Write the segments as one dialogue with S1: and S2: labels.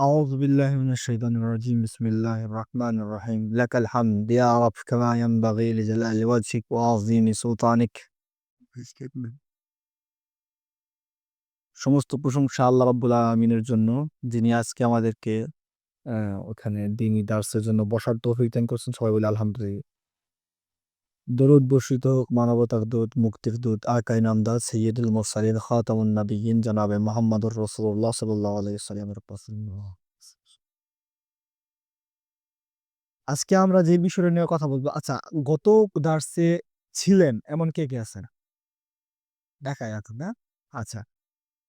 S1: أعوذ بالله من الشيطان الرجيم بسم الله الرحمن الرحيم لك الحمد يا رب كما ينبغي لجلال وجهك وعظيم سلطانك। সমস্ত প্রশংসা আল্লাহ রাব্বুল আলামিনের জন্য, যিনি আজকে আমাদেরকে ওখানে দ্বীনি দার্সের জন্য বসার তৌফিক দান করছেন। সবাই বলি আলহামদুলিল্লাহ। দরুদ বর্ষিত হোক মানবতার দূত, মুক্তির দূত, আকায়ে নামদার সাইয়্যিদুল মুরসালিন খাতামুন নাবিয়্যিন জনাবে মুহাম্মদুর রাসূলুল্লাহ সাল্লাল্লাহু আলাইহি ওয়াসাল্লামের উপর। আজকে আমরা যে বিষয়টা নিয়ে কথা বলবো, আচ্ছা, গত দার্সে ছিলেন এমন কে কে আছেন? দেখায় এখন না? আচ্ছা,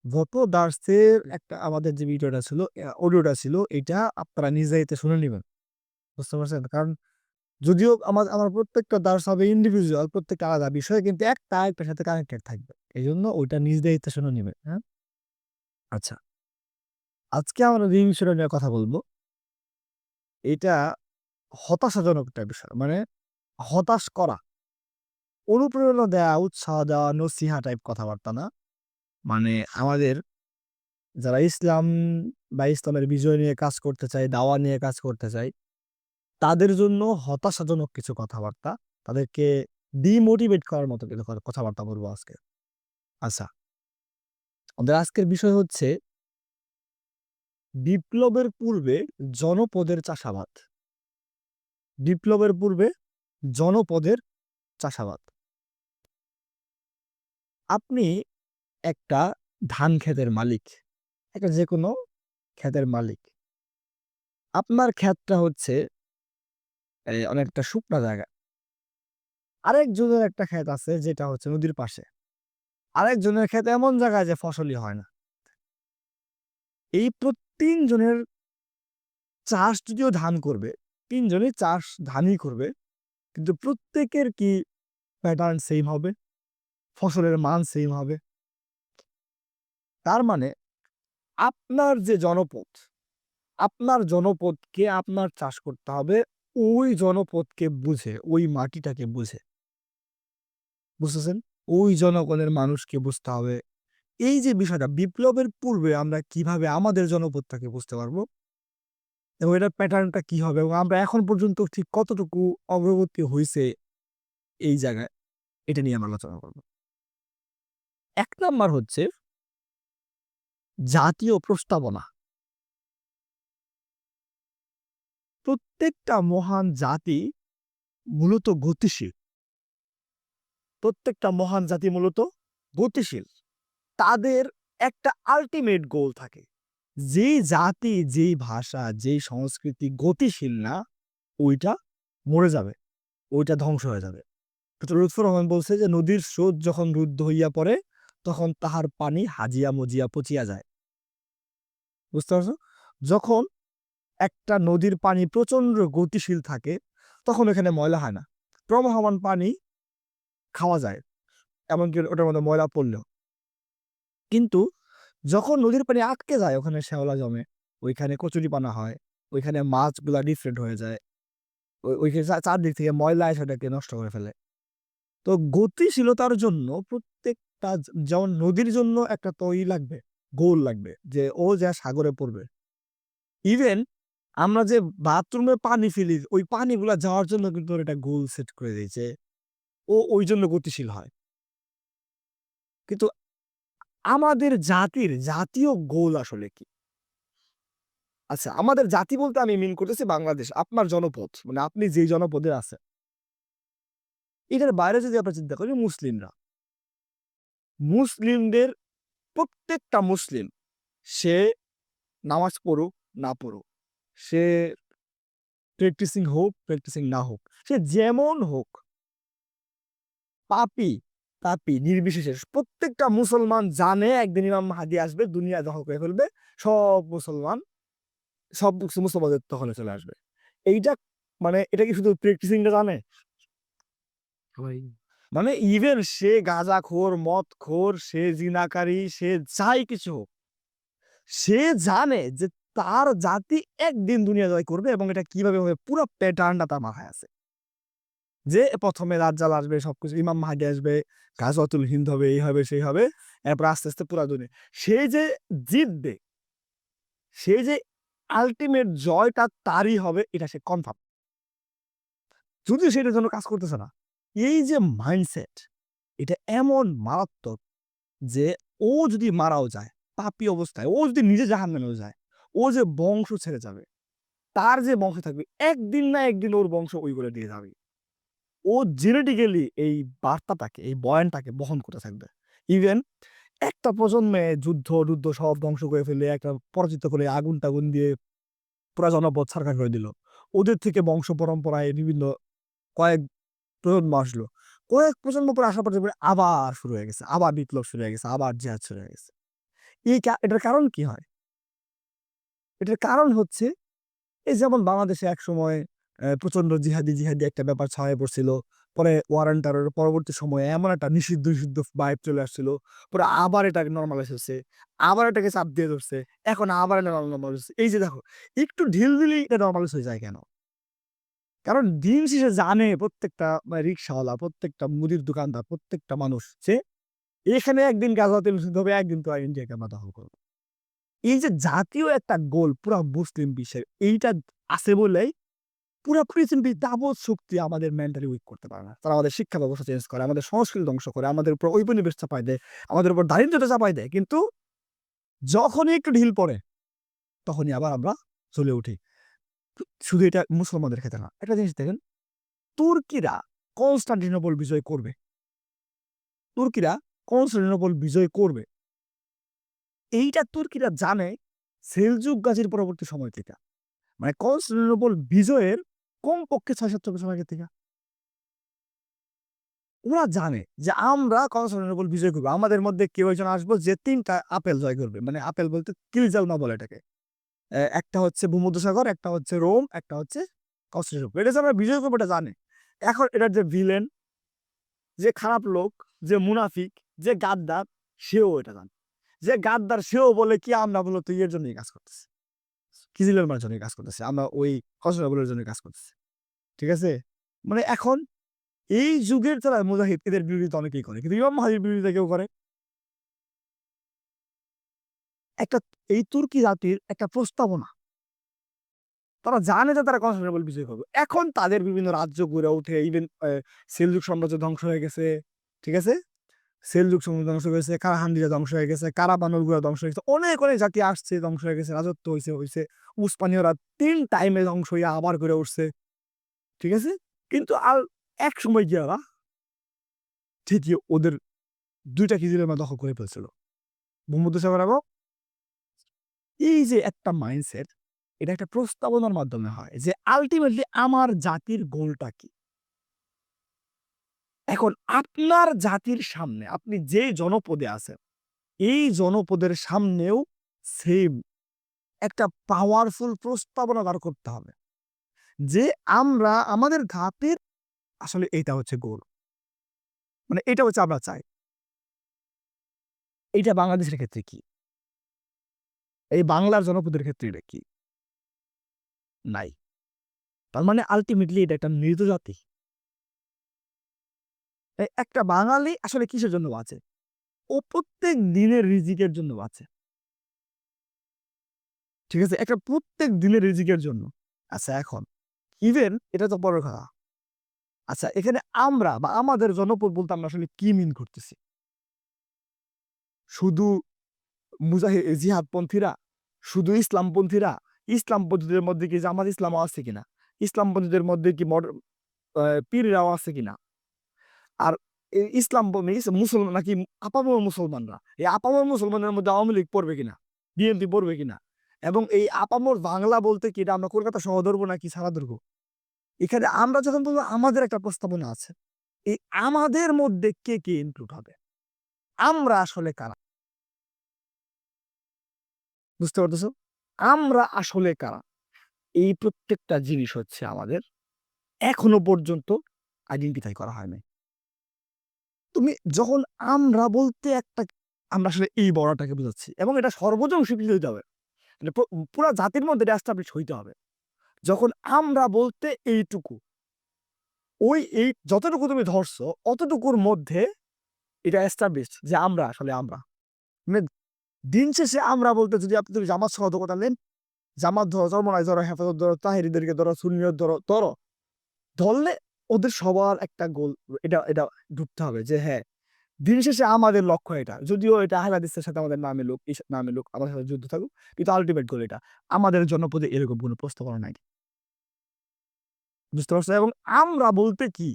S1: গত দার্সের একটা আমাদের যে ভিডিওটা ছিল, অডিওটা ছিল, এটা আপনারা নিজেইতে শুনে নিবেন। বুঝতে পারছেন? কারণ যদিও আমার প্রত্যেকটা দার্স হবে ইন্ডিভিজুয়াল, প্রত্যেকটা আলাদা বিষয়, কিন্তু একটা আরেকটার সাথে কানেক্টেড থাকবে। এজন্য ওইটা নিজ দায়িত্বে শুনে নিবেন, হ্যাঁ? আচ্ছা, আজকে আমরা যে বিষয়টা নিয়ে কথা বলবো, এটা হতাশাজনক একটা বিষয়। মানে হতাশ করা, অনুপ্রেরণা দেয়া, উৎসাহ দেওয়া, নসিহা টাইপ কথাবার্তা না। মানে আমাদের যারা ইসলাম বা ইসলামের বিজয় নিয়ে কাজ করতে চায়, দাওয়া নিয়ে কাজ করতে চায়, তাদের জন্য হতাশাজনক কিছু কথাবার্তা, তাদেরকে ডিমোটিভেট করার মতো কিছু কথাবার্তা বলবো আজকে। আচ্ছা, আমাদের আজকের বিষয় হচ্ছে বিপ্লবের পূর্বে জনপদের চাষাবাদ। বিপ্লবের পূর্বে জনপদের চাষাবাদ। আপনি একটা ধান ক্ষেতের মালিক, একটা যেকোনো ক্ষেতের মালিক। আপনার ক্ষেতটা হচ্ছে অনেকটা শুকনা জায়গা। আরেকজনের একটা ক্ষেত আছে যেটা হচ্ছে নদীর পাশে। আরেকজনের ক্ষেত এমন জায়গায় যে ফসলই হয় না। এই ৩ জনের চাষ যদিও ধান করবে, ৩ জনই চাষ ধানই করবে। কিন্তু প্রত্যেকের কি প্যাটার্ন সেম হবে? ফসলের মান সেম হবে? তার মানে আপনার যে জনপদ, আপনার জনপদকে আপনার চাষ করতে হবে ওই জনপদকে বুঝে, ওই মাটিটাকে বুঝে। বুঝতেছেন? ওই জনগণের মানুষকে বুঝতে হবে। এই যে বিষয়টা, বিপ্লবের পূর্বে আমরা কিভাবে আমাদের জনপদটাকে বুঝতে পারবো এবং এটার প্যাটার্নটা কি হবে এবং আমরা এখন পর্যন্ত ঠিক কতটুকু অগ্রগতি হইছে এই জায়গায়, এটা নিয়ে আমরা আলোচনা করব। ১ নাম্বার হচ্ছে জাতীয় প্রস্তাবনা। প্রত্যেকটা মহান জাতি মূলত গতিশীল। প্রত্যেকটা মহান জাতি মূলত গতিশীল। তাদের একটা আল্টিমেট গোল থাকে। যেই জাতি, যেই ভাষা, যেই সংস্কৃতি গতিশীল না, ওইটা মরে যাবে, ওইটা ধ্বংস হয়ে যাবে। লুৎফর রহমান বলছে যে, "নদীর স্রোত যখন রুদ্ধ হইয়া পড়ে, তখন তাহার পানি হাজিয়া মজিয়া পচিয়া যায়।" বুঝতে পারছো? যখন একটা নদীর পানি প্রচন্ড গতিশীল থাকে, তখন এখানে ময়লা হয় না। প্রবহমান পানি খাওয়া যায়, এমনকি ওটার মধ্যে ময়লা পড়লেও। কিন্তু যখন নদীর পানি আটকে যায়, ওখানে শ্যাওলা জমে, ওইখানে কচুরিপানা হয়, ওইখানে মাছগুলা ডিফারেন্ট হয়ে যায়। ওইখানে চারদিক থেকে ময়লা এসে ওটাকে নষ্ট করে ফেলে। তো গতিশীলতার জন্য প্রত্যেকটা যেমন নদীর জন্য একটা লাগবে, গোল লাগবে যে ও যা সাগরে পড়বে। ইভেন আমরা যে বাথরুমে পানি ফেলি, ওই পানিগুলা যাওয়ার জন্য কিন্তু ওর একটা গোল সেট করে দিয়েছে। ও ওই জন্য গতিশীল হয়। কিন্তু আমাদের জাতির জাতীয় গোল আসলে কি? আচ্ছা, আমাদের জাতি বলতে আমি মিন করতেছি বাংলাদেশ। আপনার জনপদ, মানে আপনি যেই জনপদে আছেন। এটার বাইরে যদি আমরা চিন্তা করি, মুসলিমরা। মুসলিমদের প্রত্যেকটা মুসলিম, সে নামাজ পড়ুক, না পড়ুক, সে প্র্যাকটিসিং হোক, প্র্যাকটিসিং না হোক, সে যেমন হোক, পাপী, তাপী নির্বিশেষে প্রত্যেকটা মুসলমান জানে একদিন ইমাম মাহদী আসবে, দুনিয়া দখল করে ফেলবে। সব মুসলমান, সব মুসলমানদের দখলে চলে আসবে। এইটা মানে এটা কি শুধু প্র্যাকটিসিংটা জানে? সবাই। মানে ইভেন সে গাঁজাখোর, মদখোর, সে জিনাকারী, সে যাই কিছু হোক, সে জানে যে তার জাতি একদিন দুনিয়া জয় করবে এবং এটা কিভাবে হবে পুরো প্যাটার্নটা তার মাথায় আছে। যে ১ম এ দাজ্জাল আসবে, সবকিছু ইমাম মাহদী আসবে, গাজওয়াতুল হিন্দ হবে, এই হবে, সেই হবে। এরপর আস্তে, আস্তে পুরা দুনিয়া। সে যে জিতবে, সে যে আল্টিমেট জয়টা তারই হবে, এটা সে কনফার্ম। যদিও সে এটার জন্য কাজ করতেছে না। এই যে মাইন্ডসেট, এটা এমন মারাত্মক যে ও যদি মারাও যায় পাপী অবস্থায়, ও যদি নিজে জাহান্নামেও যায়, ও যে বংশ ছেড়ে যাবে, তার যে বংশ থাকবে, একদিন না একদিন ওর বংশ ওইগুলো দিয়ে যাবে। ও জেনেটিক্যালি এই বার্তাটাকে, এই বয়ানটাকে বহন করতে থাকবে। ইভেন একটা প্রজন্মে যুদ্ধ-টুদ্ধ সব ধ্বংস করে ফেলে, একটা পরাজিত করে আগুন-টাগুন দিয়ে পুরা জনপদ ছারখার করে দিল। ওদের থেকে বংশ পরম্পরায় বিভিন্ন কয়েক প্রজন্ম আসলো। কয়েক প্রজন্ম পরে আসার পর দেখবেন আবার শুরু হয়ে গেছে। আবার বিপ্লব শুরু হয়ে গেছে। আবার জিহাদ শুরু হয়ে গেছে। এটার কারণ কি হয়? এটার কারণ হচ্ছে এই যেমন বাংলাদেশে একসময় প্রচন্ড জিহাদি একটা ব্যাপার ছড়ায় পড়ছিল। পরে ওয়ার অ্যান্ড টেররের পরবর্তী সময়ে এমন একটা নিষিদ্ধ ভাইব চলে আসছিল। পরে আবার এটাকে নরমালাইজ হচ্ছে। আবার এটাকে চাপ দিয়ে ধরছে। এখন আবার এটা নরমালাইজ হচ্ছে। এই যে দেখো, একটু ঢিল দিলেই এটা নরমালাইজ হয়ে যায় কেন? কারণ দিন শেষে জানে প্রত্যেকটা রিক্শাওয়ালা, প্রত্যেকটা মুদির দোকানদার, প্রত্যেকটা মানুষ যে এখানে একদিন গাজা তেল নিষিদ্ধ হবে, একদিন তো ইন্ডিয়াকে আমরা দখল করব। এই যে জাতীয় একটা গোল পুরা মুসলিম বিশ্বের, এইটা আছে বলেই পুরা পৃথিবীর যাবৎ শক্তি আমাদের মেন্টালি উইক করতে পারে না। তারা আমাদের শিক্ষা ব্যবস্থা চেঞ্জ করে, আমাদের সংস্কৃতি ধ্বংস করে, আমাদের উপর ঔপনিবেশ চাপায় দেয়, আমাদের উপর দারিদ্রতা চাপায় দেয়। কিন্তু যখনই একটু ঢিল পড়ে, তখনই আবার আমরা জ্বলে উঠি। শুধু এটা মুসলমানদের ক্ষেত্রে না। একটা জিনিস দেখেন, তুর্কিরা কনস্টান্টিনোপল বিজয় করবে। তুর্কিরা কনস্টান্টিনোপল বিজয় করবে। এইটা তুর্কিরা জানে সেলজুক গাজীর পরবর্তী সময় থেকে। মানে কনস্টান্টিনোপল বিজয়ের কমপক্ষে ৬-৭ বছর আগে থেকে। ওরা জানে যে আমরা কনস্টান্টিনোপল বিজয় করব। আমাদের মধ্যে কেউ একজন আসবো যে ৩ টা আপেল জয় করবে। মানে আপেল বলতে কিলজালমা বলে এটাকে। একটা হচ্ছে ভূমধ্যসাগর, একটা হচ্ছে রোম, একটা হচ্ছে কনস্টান্টিনোপল। এটা যে আমরা বিজয় করব এটা জানে। এখন এটার যে ভিলেন, যে খারাপ লোক, যে মুনাফিক, যে গাদ্দার, সেও এটা জানে। যে গাদ্দার সেও বলে কি আমরা মূলত ইয়ের জন্যই কাজ করতেছি। কিজিলের জন্যই কাজ করতেছি। আমরা ওই কনস্টান্টিনোপলের জন্যই কাজ করতেছি। ঠিক আছে? মানে এখন এই যুগের যারা মুজাহিদ এদের বিরোধিতা অনেকেই করে। কিন্তু ইমাম মাহাদির বিরোধিতা কেউ করে? একটা এই তুর্কি জাতির একটা প্রস্তাবনা। তারা জানে যে তারা কনস্টান্টিনোপল বিজয় করবে। এখন তাদের বিভিন্ন রাজ্য গড়ে ওঠে। ইভেন সেলজুক সাম্রাজ্য ধ্বংস হয়ে গেছে। ঠিক আছে? সেলজুক সাম্রাজ্য ধ্বংস হয়ে গেছে, কারাহান্ডিরা ধ্বংস হয়ে গেছে, কারাবানরগুলা ধ্বংস হয়ে গেছে। অনেক জাতি আসছে, ধ্বংস হয়ে গেছে, রাজত্ব হইছে। উসমানীয়রা ৩ টাইমে ধ্বংস হইয়া আবার গড়ে উঠছে। ঠিক আছে? কিন্তু আর একসময় গিয়ে ওরা ঠিকই ওদের ২ টা কিজিলের দখল করে ফেলছিল। ভূমধ্যসাগর এবং এই যে একটা মাইন্ডসেট, এটা একটা প্রস্তাবনার মাধ্যমে হয় যে আল্টিমেটলি আমার জাতির গোলটা কি? এখন আপনার জাতির সামনে আপনি যে জনপদে আছেন, এই জনপদের সামনেও সেম একটা পাওয়ারফুল প্রস্তাবনা দাঁড় করতে হবে। যে আমরা আমাদের জাতির আসলে এইটা হচ্ছে গোল। মানে এটা হচ্ছে আমরা চাই। এইটা বাংলাদেশের ক্ষেত্রে কি? এই বাংলার জনপদের ক্ষেত্রে এটা কি? নাই। তার মানে আল্টিমেটলি এটা একটা মৃত জাতি। একটা বাঙালি আসলে কিসের জন্য বাঁচে? ও প্রত্যেক দিনের রিজিকের জন্য বাঁচে। ঠিক আছে? একটা প্রত্যেক দিনের রিজিকের জন্য। আচ্ছা এখন ইভেন এটা তো বড় কথা। আচ্ছা এখানে আমরা বা আমাদের জনপদ বলতে আমরা আসলে কি মিন করতেছি? শুধু জিহাদপন্থীরা? শুধু ইসলামপন্থীরা? ইসলামপন্থীদের মধ্যে কি জামাত ইসলামও আছে কিনা? ইসলামপন্থীদের মধ্যে কি আ পীররাও আছে কিনা? আর এই ইসলাম মুসলমান নাকি আপামর মুসলমানরা? এই আপামর মুসলমানের মধ্যে আওয়ামী লীগ পড়বে কিনা? বিএনপি পড়বে কিনা? এবং এই আপামর বাংলা বলতে কি এটা আমরা কলকাতা সহ ধরবো নাকি সারা ধরবো? এখানে আমরা যখন বলবো আমাদের একটা প্রস্তাবনা আছে। এই আমাদের মধ্যে কে ইনক্লুড হবে? আমরা আসলে কারা? বুঝতে পারতেছো? আমরা আসলে কারা? এই প্রত্যেকটা জিনিস হচ্ছে আমাদের এখনো পর্যন্ত আইডেন্টিফাই করা হয় নাই। তুমি যখন আমরা বলতে একটা আমরা আসলে এই বড়াটাকে বোঝাচ্ছি এবং এটা সর্বজন স্বীকৃতি হইতে হবে। মানে পুরা জাতির মধ্যে এটা এস্টাবলিশ হইতে হবে। যখন আমরা বলতে এইটুকু, এই যতটুকু তুমি ধরছো অতটুকুর মধ্যে এটা এস্টাবলিশড যে আমরা আসলে আমরা। মানে দিন শেষে আমরা বলতে যদি আপনি জামাত সহ কথা নেন, জামাত ধরো, চরমনাই ধরো, হেফাজত ধরো, তাহেরিদেরকে ধরো, সুন্নিয়ত ধরো, ধরলে ওদের সবার একটা গোল এটা ঢুকতে হবে যে হ্যাঁ, দিন শেষে আমাদের লক্ষ্য এটা, যদিও এটা আহলে হাদিসের সাথে আমাদের না মিলুক, না মিলুক, আমাদের সাথে যুদ্ধ থাকুক, কিন্তু আলটিমেট গোল এটা। আমাদের জনপদে এরকম কোনো প্রস্তাবনা নাই। বুঝতে পারছো? এবং আমরা বলতে কি,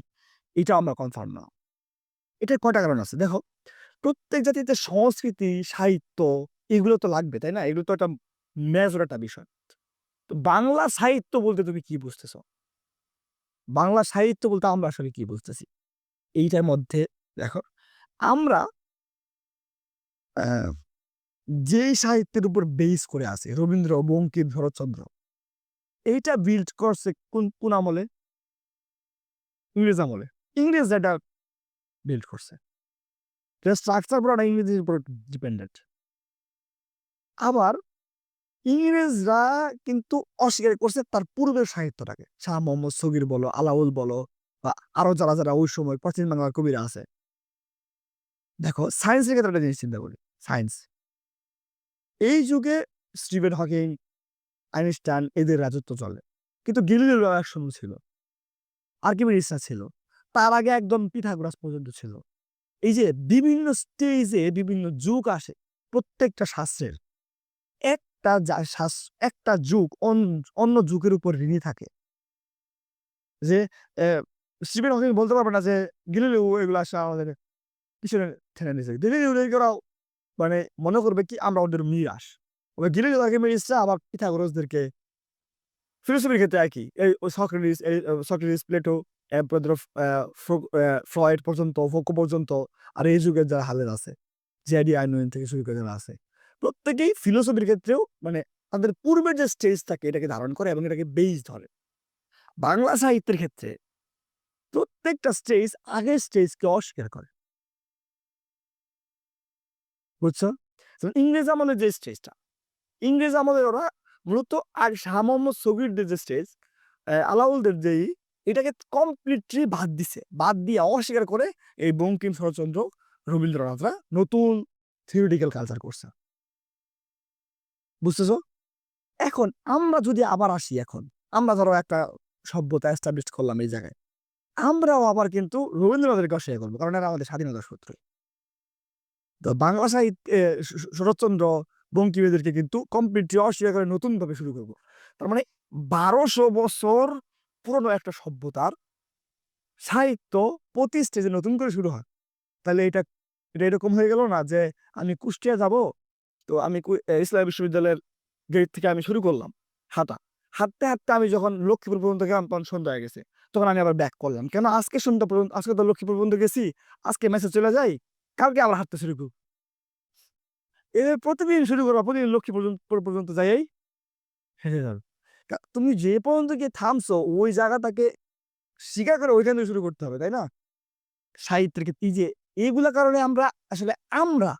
S1: এটা আমরা কনফার্ম না। এটার কয়টা কারণ আছে দেখো। প্রত্যেক জাতিতে সংস্কৃতি, সাহিত্য এগুলো তো লাগবে, তাই না? এগুলো তো একটা মেজর একটা বিষয়। তো বাংলা সাহিত্য বলতে তুমি কি বুঝতেছো? বাংলা সাহিত্য বলতে আমরা আসলে কি বুঝতেছি? এইটার মধ্যে দেখো, আমরা আহ, যেই সাহিত্যের উপর বেস করে আছে, রবীন্দ্র, বঙ্কিম, শরৎচন্দ্র, এইটা বিল্ড করছে কোন আমলে? ইংরেজ আমলে। ইংরেজ এটা বিল্ড করছে, স্ট্রাকচার পুরোটা ইংরেজির উপর ডিপেন্ডেন্ট। আবার ইংরেজরা কিন্তু অস্বীকার করছে তার পূর্বের সাহিত্যটাকে। শাহ মোহাম্মদ সগীর বলো, আলাউল বলো, বা আরো যারা যারা ওই সময় প্রাচীন বাংলার কবিরা আছে। দেখো, সায়েন্সের ক্ষেত্রে একটা জিনিস চিন্তা করি। সায়েন্স এই যুগে স্টিফেন হকিং, আইনস্টাইন এদের রাজত্ব চলে, কিন্তু গ্যালিলিও একসময় ছিল, আর্কিমিডিসরা ছিল, তার আগে একদম পিথাগোরাস পর্যন্ত ছিল। এই যে বিভিন্ন স্টেজে বিভিন্ন যুগ আসে প্রত্যেকটা শাস্ত্রের, একটা যুগ অন্য যুগের উপর ঋণী থাকে। যে স্টিফেন হকিং বলতে পারবে না যে গ্যালিলিও এগুলো আসলে আমাদের পিছনে ঠেলে নিয়েছে। গ্যালিলিওরাও মানে মনে করবে কি আমরা ওদের মিরাস। ওই গ্যালিলিও আর্কিমিডিসরা আবার পিথাগোরাসদেরকে ফিলোসফির ক্ষেত্রে একই। এই সক্রেটিস, প্লেটো, এরপর ধরো ফ্রয়েড পর্যন্ত, ফোকো পর্যন্ত, আর এই যুগের যারা হালের আছে, জেডি আইনুইন থেকে শুরু করে যারা আছে, প্রত্যেকেই ফিলোসফির ক্ষেত্রেও মানে তাদের পূর্বের যে স্টেজ থাকে এটাকে ধারণ করে এবং এটাকে বেস ধরে। বাংলা সাহিত্যের ক্ষেত্রে প্রত্যেকটা স্টেজ আগের স্টেজকে অস্বীকার করে। বুঝছো? ইংরেজ আমলের যে স্টেজটা, ইংরেজ আমলের ওরা মূলত আর শাহ মোহাম্মদ সগীরদের যে স্টেজ, আলাউলদের যেই, এটাকে কমপ্লিটলি বাদ দিয়ে অস্বীকার করে এই বঙ্কিম, শরৎচন্দ্র, রবীন্দ্রনাথরা নতুন থিওরিটিক্যাল কালচার করছে। বুঝতেছো? এখন আমরা যদি আবার আসি, এখন আমরা ধরো একটা সভ্যতা এস্টাবলিশ করলাম এই জায়গায়, আমরাও আবার কিন্তু রবীন্দ্রনাথেরকে অস্বীকার করবো, কারণ এরা আমাদের স্বাধীনতা শত্রু। তো বাংলা সাহিত্যে শরৎচন্দ্র, বঙ্কিমদেরকে কিন্তু কমপ্লিটলি অস্বীকার করে নতুন ভাবে শুরু করবো। তার মানে 1200 বছর পুরনো একটা সভ্যতার সাহিত্য প্রতি স্টেজে নতুন করে শুরু হয়। তাহলে এটা এটা এরকম হয়ে গেল না যে আমি কুষ্টিয়া যাব, তো আমি ইসলামী বিশ্ববিদ্যালয়ের গেট থেকে আমি শুরু করলাম হাঁটা, হাঁটতে হাঁটতে আমি যখন লক্ষ্মীপুর পর্যন্ত গেলাম তখন সন্ধ্যা হয়ে গেছে, তখন আমি আবার ব্যাক করলাম। কেন? আজকে সন্ধ্যা পর্যন্ত, আজকে তো লক্ষ্মীপুর পর্যন্ত গেছি, আজকে মেসে চলে যাই, কালকে আবার হাঁটতে শুরু করব। এদের প্রতিদিন শুরু করবা, প্রতিদিন লক্ষ্মীপুর পর্যন্ত যাই হেসে যাবে। তুমি যে পর্যন্ত গিয়ে থামছো ওই জায়গাটাকে স্বীকার করে ওইখান থেকে শুরু করতে হবে, তাই না? সাহিত্যের ক্ষেত্রে যে এইগুলা কারণে আমরা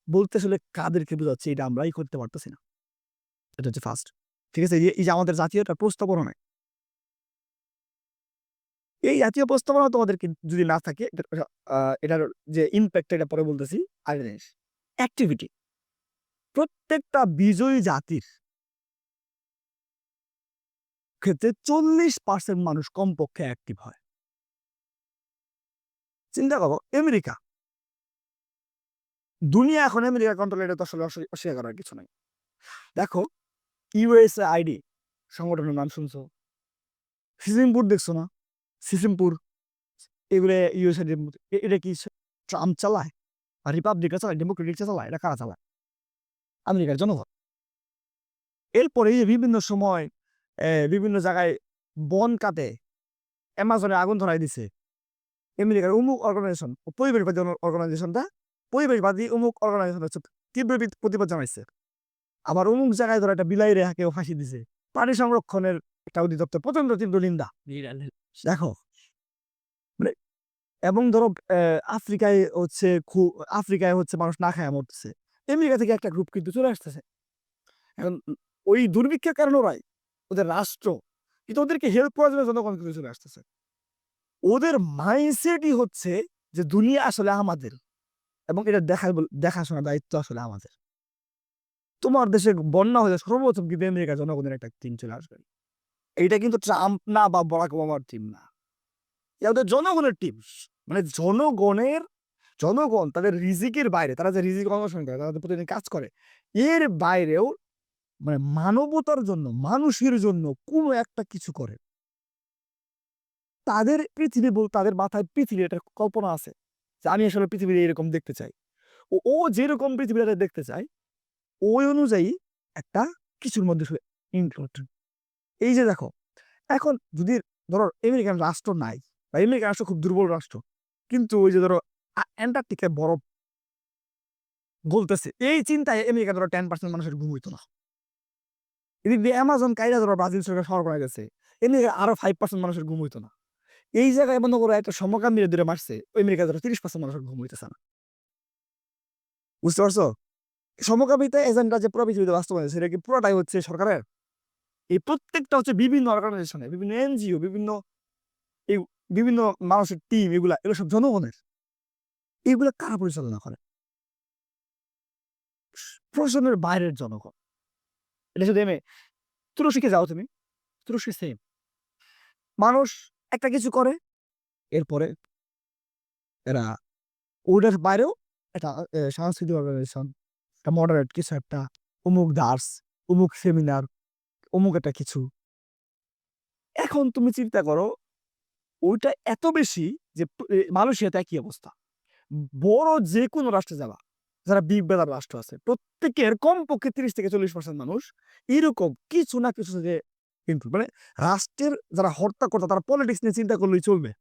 S1: বলতে আসলে কাদেরকে বোঝাচ্ছি এটা আমরাই করতে পারতেছি না। এটা হচ্ছে ফার্স্ট। ঠিক আছে? এই যে আমাদের জাতীয় একটা প্রস্তাবনা নাই, এই জাতীয় প্রস্তাবনা তোমাদের যদি না থাকে, এটার যে ইম্প্যাক্ট এটা পরে বলতেছি। আরেকটা জিনিস, অ্যাক্টিভিটি। প্রত্যেকটা বিজয়ী জাতির ক্ষেত্রে 40% মানুষ কমপক্ষে অ্যাক্টিভ হয়। চিন্তা করো, আমেরিকা, দুনিয়া এখন আমেরিকা কন্ট্রোল, এটা তো আসলে অস্বীকার করার কিছু নাই। দেখো, ইউএসএ আইডি সংগঠনের নাম শুনছো? সিসিমপুর দেখছো না? সিসিমপুর, এগুলো ইউএসএ, এটা কি ট্রাম্প চালায়? আর রিপাবলিকা চালায়? ডেমোক্রেটিক চালায়? এটা কারা চালায়? আমেরিকার জনগণ। এরপরে এই যে বিভিন্ন সময় বিভিন্ন জায়গায় বন কাটে, অ্যামাজনে আগুন ধরাই দিছে আমেরিকার অমুক অর্গানাইজেশন, পরিবেশবাদী অর্গানাইজেশনটা, পরিবেশবাদী অমুক অর্গানাইজেশন হচ্ছে তীব্র প্রতিবাদ জানাইছে। আবার অমুক জায়গায় ধরো একটা বিলাই রেহাকেও ফাঁসি দিছে, প্রাণী সংরক্ষণের একটা অধিদপ্তর প্রচন্ড তীব্র নিন্দা। দেখো মানে, এবং ধরো আফ্রিকায় হচ্ছে মানুষ না খায় মরতেছে, আমেরিকা থেকে একটা গ্রুপ কিন্তু চলে আসতেছে। এখন ওই দুর্ভিক্ষের কারণে ওদের রাষ্ট্র কিন্তু ওদেরকে হেল্প করার জন্য জনগণ কিন্তু চলে আসতেছে। ওদের মাইন্ডসেটই হচ্ছে যে দুনিয়া আসলে আমাদের এবং এটা দেখাশোনার দায়িত্ব আসলে আমাদের। তোমার দেশে বন্যা হলে সর্বপ্রথম কিন্তু আমেরিকা জনগণের একটা টিম চলে আসবে। এইটা কিন্তু ট্রাম্প না বা বারাক ওবামার টিম না, এটা ওদের জনগণের টিম। মানে জনগণ তাদের রিজিকের বাইরে, তারা যে রিজিক অন্বেষণ করে, তারা প্রতিদিন কাজ করে, এর বাইরেও মানে মানবতার জন্য, মানুষের জন্য কোনো একটা কিছু করে। তাদের পৃথিবী তাদের মাথায় পৃথিবীর একটা কল্পনা আছে যে আমি আসলে পৃথিবীর এরকম দেখতে চাই। ও যেরকম পৃথিবীটা দেখতে চায় ওই অনুযায়ী একটা কিছুর মধ্যে ইনক্লুড। এই যে দেখো, এখন যদি ধরো আমেরিকান রাষ্ট্র নাই বা আমেরিকান রাষ্ট্র খুব দুর্বল রাষ্ট্র, কিন্তু ওই যে ধরো অ্যান্টার্কটিকায় বরফ গলতেছে, এই চিন্তায় আমেরিকা ধরো 10% মানুষের ঘুম হইতো না। এদিক দিয়ে অ্যামাজন কাইরা ধরো ব্রাজিল সরকার শহর করা গেছে, আমেরিকা আরো 5% মানুষের ঘুম হইতো না। এই জায়গায় মনে করো একটা সমকামীরা দূরে মারছে, ওই আমেরিকা ধরো 30% মানুষের ঘুম হইতেছে না। বুঝতে পারছো? সমকামিতা এজেন্ডা যে পুরো পৃথিবীতে বাস্তবায়ন, সেটা কি পুরোটাই হচ্ছে সরকারের? এই প্রত্যেকটা হচ্ছে বিভিন্ন অর্গানাইজেশনে, বিভিন্ন এনজিও, বিভিন্ন মানুষের টিম, এগুলো সব জনগণের। এগুলো কারা পরিচালনা করে? প্রশাসনের বাইরের জনগণ। এটা শুধু তুরস্কে যাও তুমি, তুরস্কে সেম। মানুষ একটা কিছু করে, এরপরে এরা ওটার বাইরেও একটা সাংস্কৃতিক অর্গানাইজেশন, একটা মডারেট কিছু, একটা অমুক দাস, অমুক সেমিনার, অমুক একটা কিছু। এখন তুমি চিন্তা করো, ওইটা এত বেশি যে মালয়েশিয়াতে একই অবস্থা। বড় যে কোনো রাষ্ট্রে যাওয়া, যারা বিগ ব্রাদার রাষ্ট্র আছে, প্রত্যেকের কমপক্ষে 30-40% মানুষ এরকম কিছু না কিছু যে কিন্তু মানে রাষ্ট্রের যারা হর্তাকর্তা, তারা পলিটিক্স নিয়ে চিন্তা করলেই চলবে।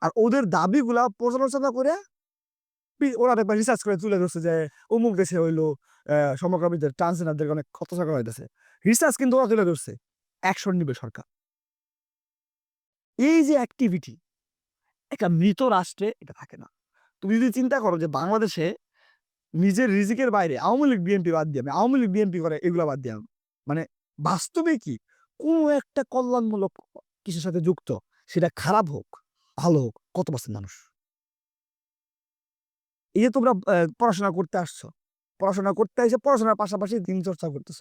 S1: আর ওদের দাবিগুলা পর্যালোচনা করে ওরা দেখবেন রিসার্চ করে তুলে ধরছে যে অমুক দেশে হইলো সমকামীদের, ট্রান্সজেন্ডারদের অনেক হত্যা করা হইতেছে। রিসার্চ কিন্তু ওরা তুলে ধরছে, অ্যাকশন নিবে সরকার। এই যে অ্যাক্টিভিটি, একটা মৃত রাষ্ট্রে এটা থাকে না। তুমি যদি চিন্তা করো যে বাংলাদেশে নিজের রিজিকের বাইরে আওয়ামী লীগ বিএনপি বাদ দিয়ে, আওয়ামী লীগ বিএনপি করে এগুলো বাদ দিয়ে, মানে বাস্তবে কি কোনো একটা কল্যাণমূলক কিছুর সাথে যুক্ত, সেটা খারাপ হোক ভালো হোক, কত পার্সেন্ট মানুষ? এই যে তোমরা পড়াশোনা করতে আসছো, পড়াশোনা করতে এসে পড়াশোনার পাশাপাশি দিন চর্চা করতেছ,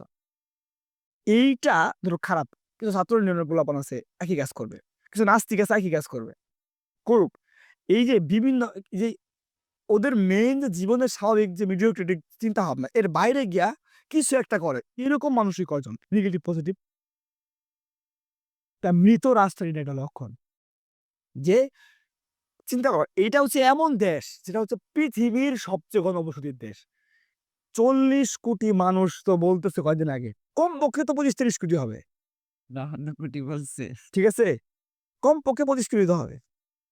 S1: এইটা ধরো খারাপ। কিছু ছাত্র ইউনিয়নের পোলাপান আছে একই কাজ করবে, কিছু নাস্তিক আছে একই কাজ করবে, করুক। এই যে বিভিন্ন, যে ওদের মেইন যে জীবনের স্বাভাবিক যে মিডিওক্রেটিক চিন্তা ভাবনা, এর বাইরে গিয়া কিছু একটা করে, এরকম মানুষই কয়জন নেগেটিভ পজিটিভ? তা মৃত রাষ্ট্রের একটা লক্ষণ। যে চিন্তা কর, এটা হচ্ছে এমন দেশ যেটা হচ্ছে পৃথিবীর সবচেয়ে ঘনবসতির দেশ। 40 কোটি মানুষ তো বলতেছে কয়দিন আগে, কমপক্ষে তো 25-30 কোটি হবে। 52 কোটি বলছে, ঠিক আছে, কমপক্ষে 25 কোটি তো হবে।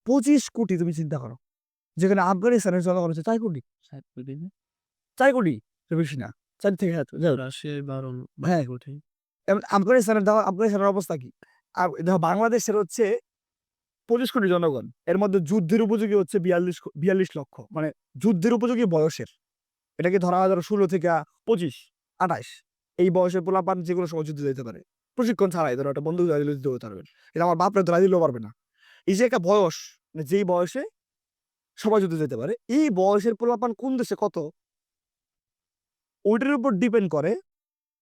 S1: 25 কোটি তুমি চিন্তা করো, যেখানে আফগানিস্তানের জনগণ হচ্ছে 4 কোটি। 4 কোটি না, 4 কোটি বেশি না, 4 থেকে 7, রাশিয়ায় 12 কোটি। আফগানিস্তানের অবস্থা কি? আর দেখো বাংলাদেশের হচ্ছে 25 কোটি জনগণ, এর মধ্যে যুদ্ধের উপযোগী হচ্ছে 42 লক্ষ, মানে যুদ্ধের উপযোগী বয়সের। এটাকে ধরা হয় ধরো 16 থেকে 25, 28, এই বয়সের পোলাপান যে কোনো সময় যুদ্ধে যেতে পারে, প্রশিক্ষণ ছাড়াই। ধরো একটা বন্ধু যুদ্ধ করতে পারবেন, এটা আমার বাপরে ধরা দিলেও পারবে না। এই যে একটা বয়স, মানে যেই বয়সে সবাই যুদ্ধে যেতে পারে, এই বয়সের পোলাপান কোন দেশে কত, ওইটার উপর ডিপেন্ড করে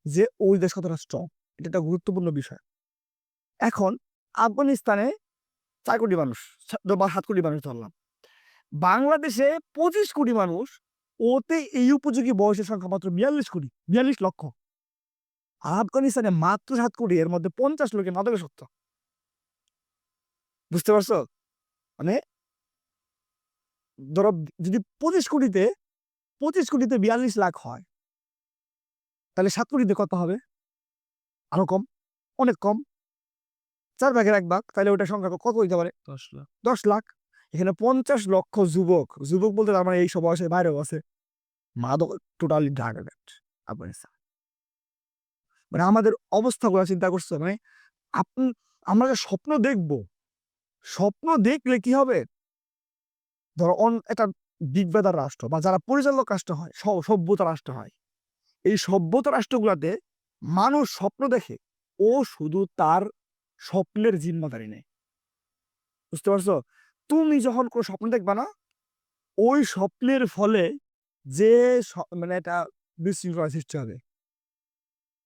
S1: যে ওই দেশ কতটা স্ট্রং। এটা একটা গুরুত্বপূর্ণ বিষয়। এখন আফগানিস্তানে 4 কোটি মানুষ বা 7 কোটি মানুষ ধরলাম, বাংলাদেশে 25 কোটি মানুষ, ওতে এই উপযোগী বয়সের সংখ্যা মাত্র 42 কোটি, 42 লক্ষ। আফগানিস্তানে মাত্র 7 কোটি, এর মধ্যে 50 লোকের মাদকাসক্ত। বুঝতে পারছো? মানে ধরো যদি 25 কোটিতে 42 লাখ হয়, তাহলে 7 কোটিতে কত হবে? আরো কম, অনেক কম, 4 ভাগের 1 ভাগ। তাহলে ওটা সংখ্যা কত হইতে পারে? 10 লাখ। 10 লাখ। এখানে 50 লক্ষ যুবক, যুবক বলতে তার মানে এই সব বয়সের বাইরেও আছে, মাদক টোটালি ড্রাগ অ্যাডিক্ট আফগানিস্তান। মানে আমাদের অবস্থাগুলো চিন্তা করছো? মানে আপনি, আমরা যে স্বপ্ন দেখবো, স্বপ্ন দেখলে কি হবে? ধরো একটা বিগ ব্রাদার রাষ্ট্র বা যারা পরিচালক রাষ্ট্র হয়, সভ্যতা রাষ্ট্র হয়, এই সভ্যতা রাষ্ট্রগুলাতে মানুষ স্বপ্ন দেখে, ও শুধু তার স্বপ্নের জিম্মাদারি নেয়। বুঝতে পারছো? তুমি যখন কোনো স্বপ্ন দেখবা না, ওই স্বপ্নের ফলে যে মানে একটা বিশৃঙ্খলা সৃষ্টি হবে,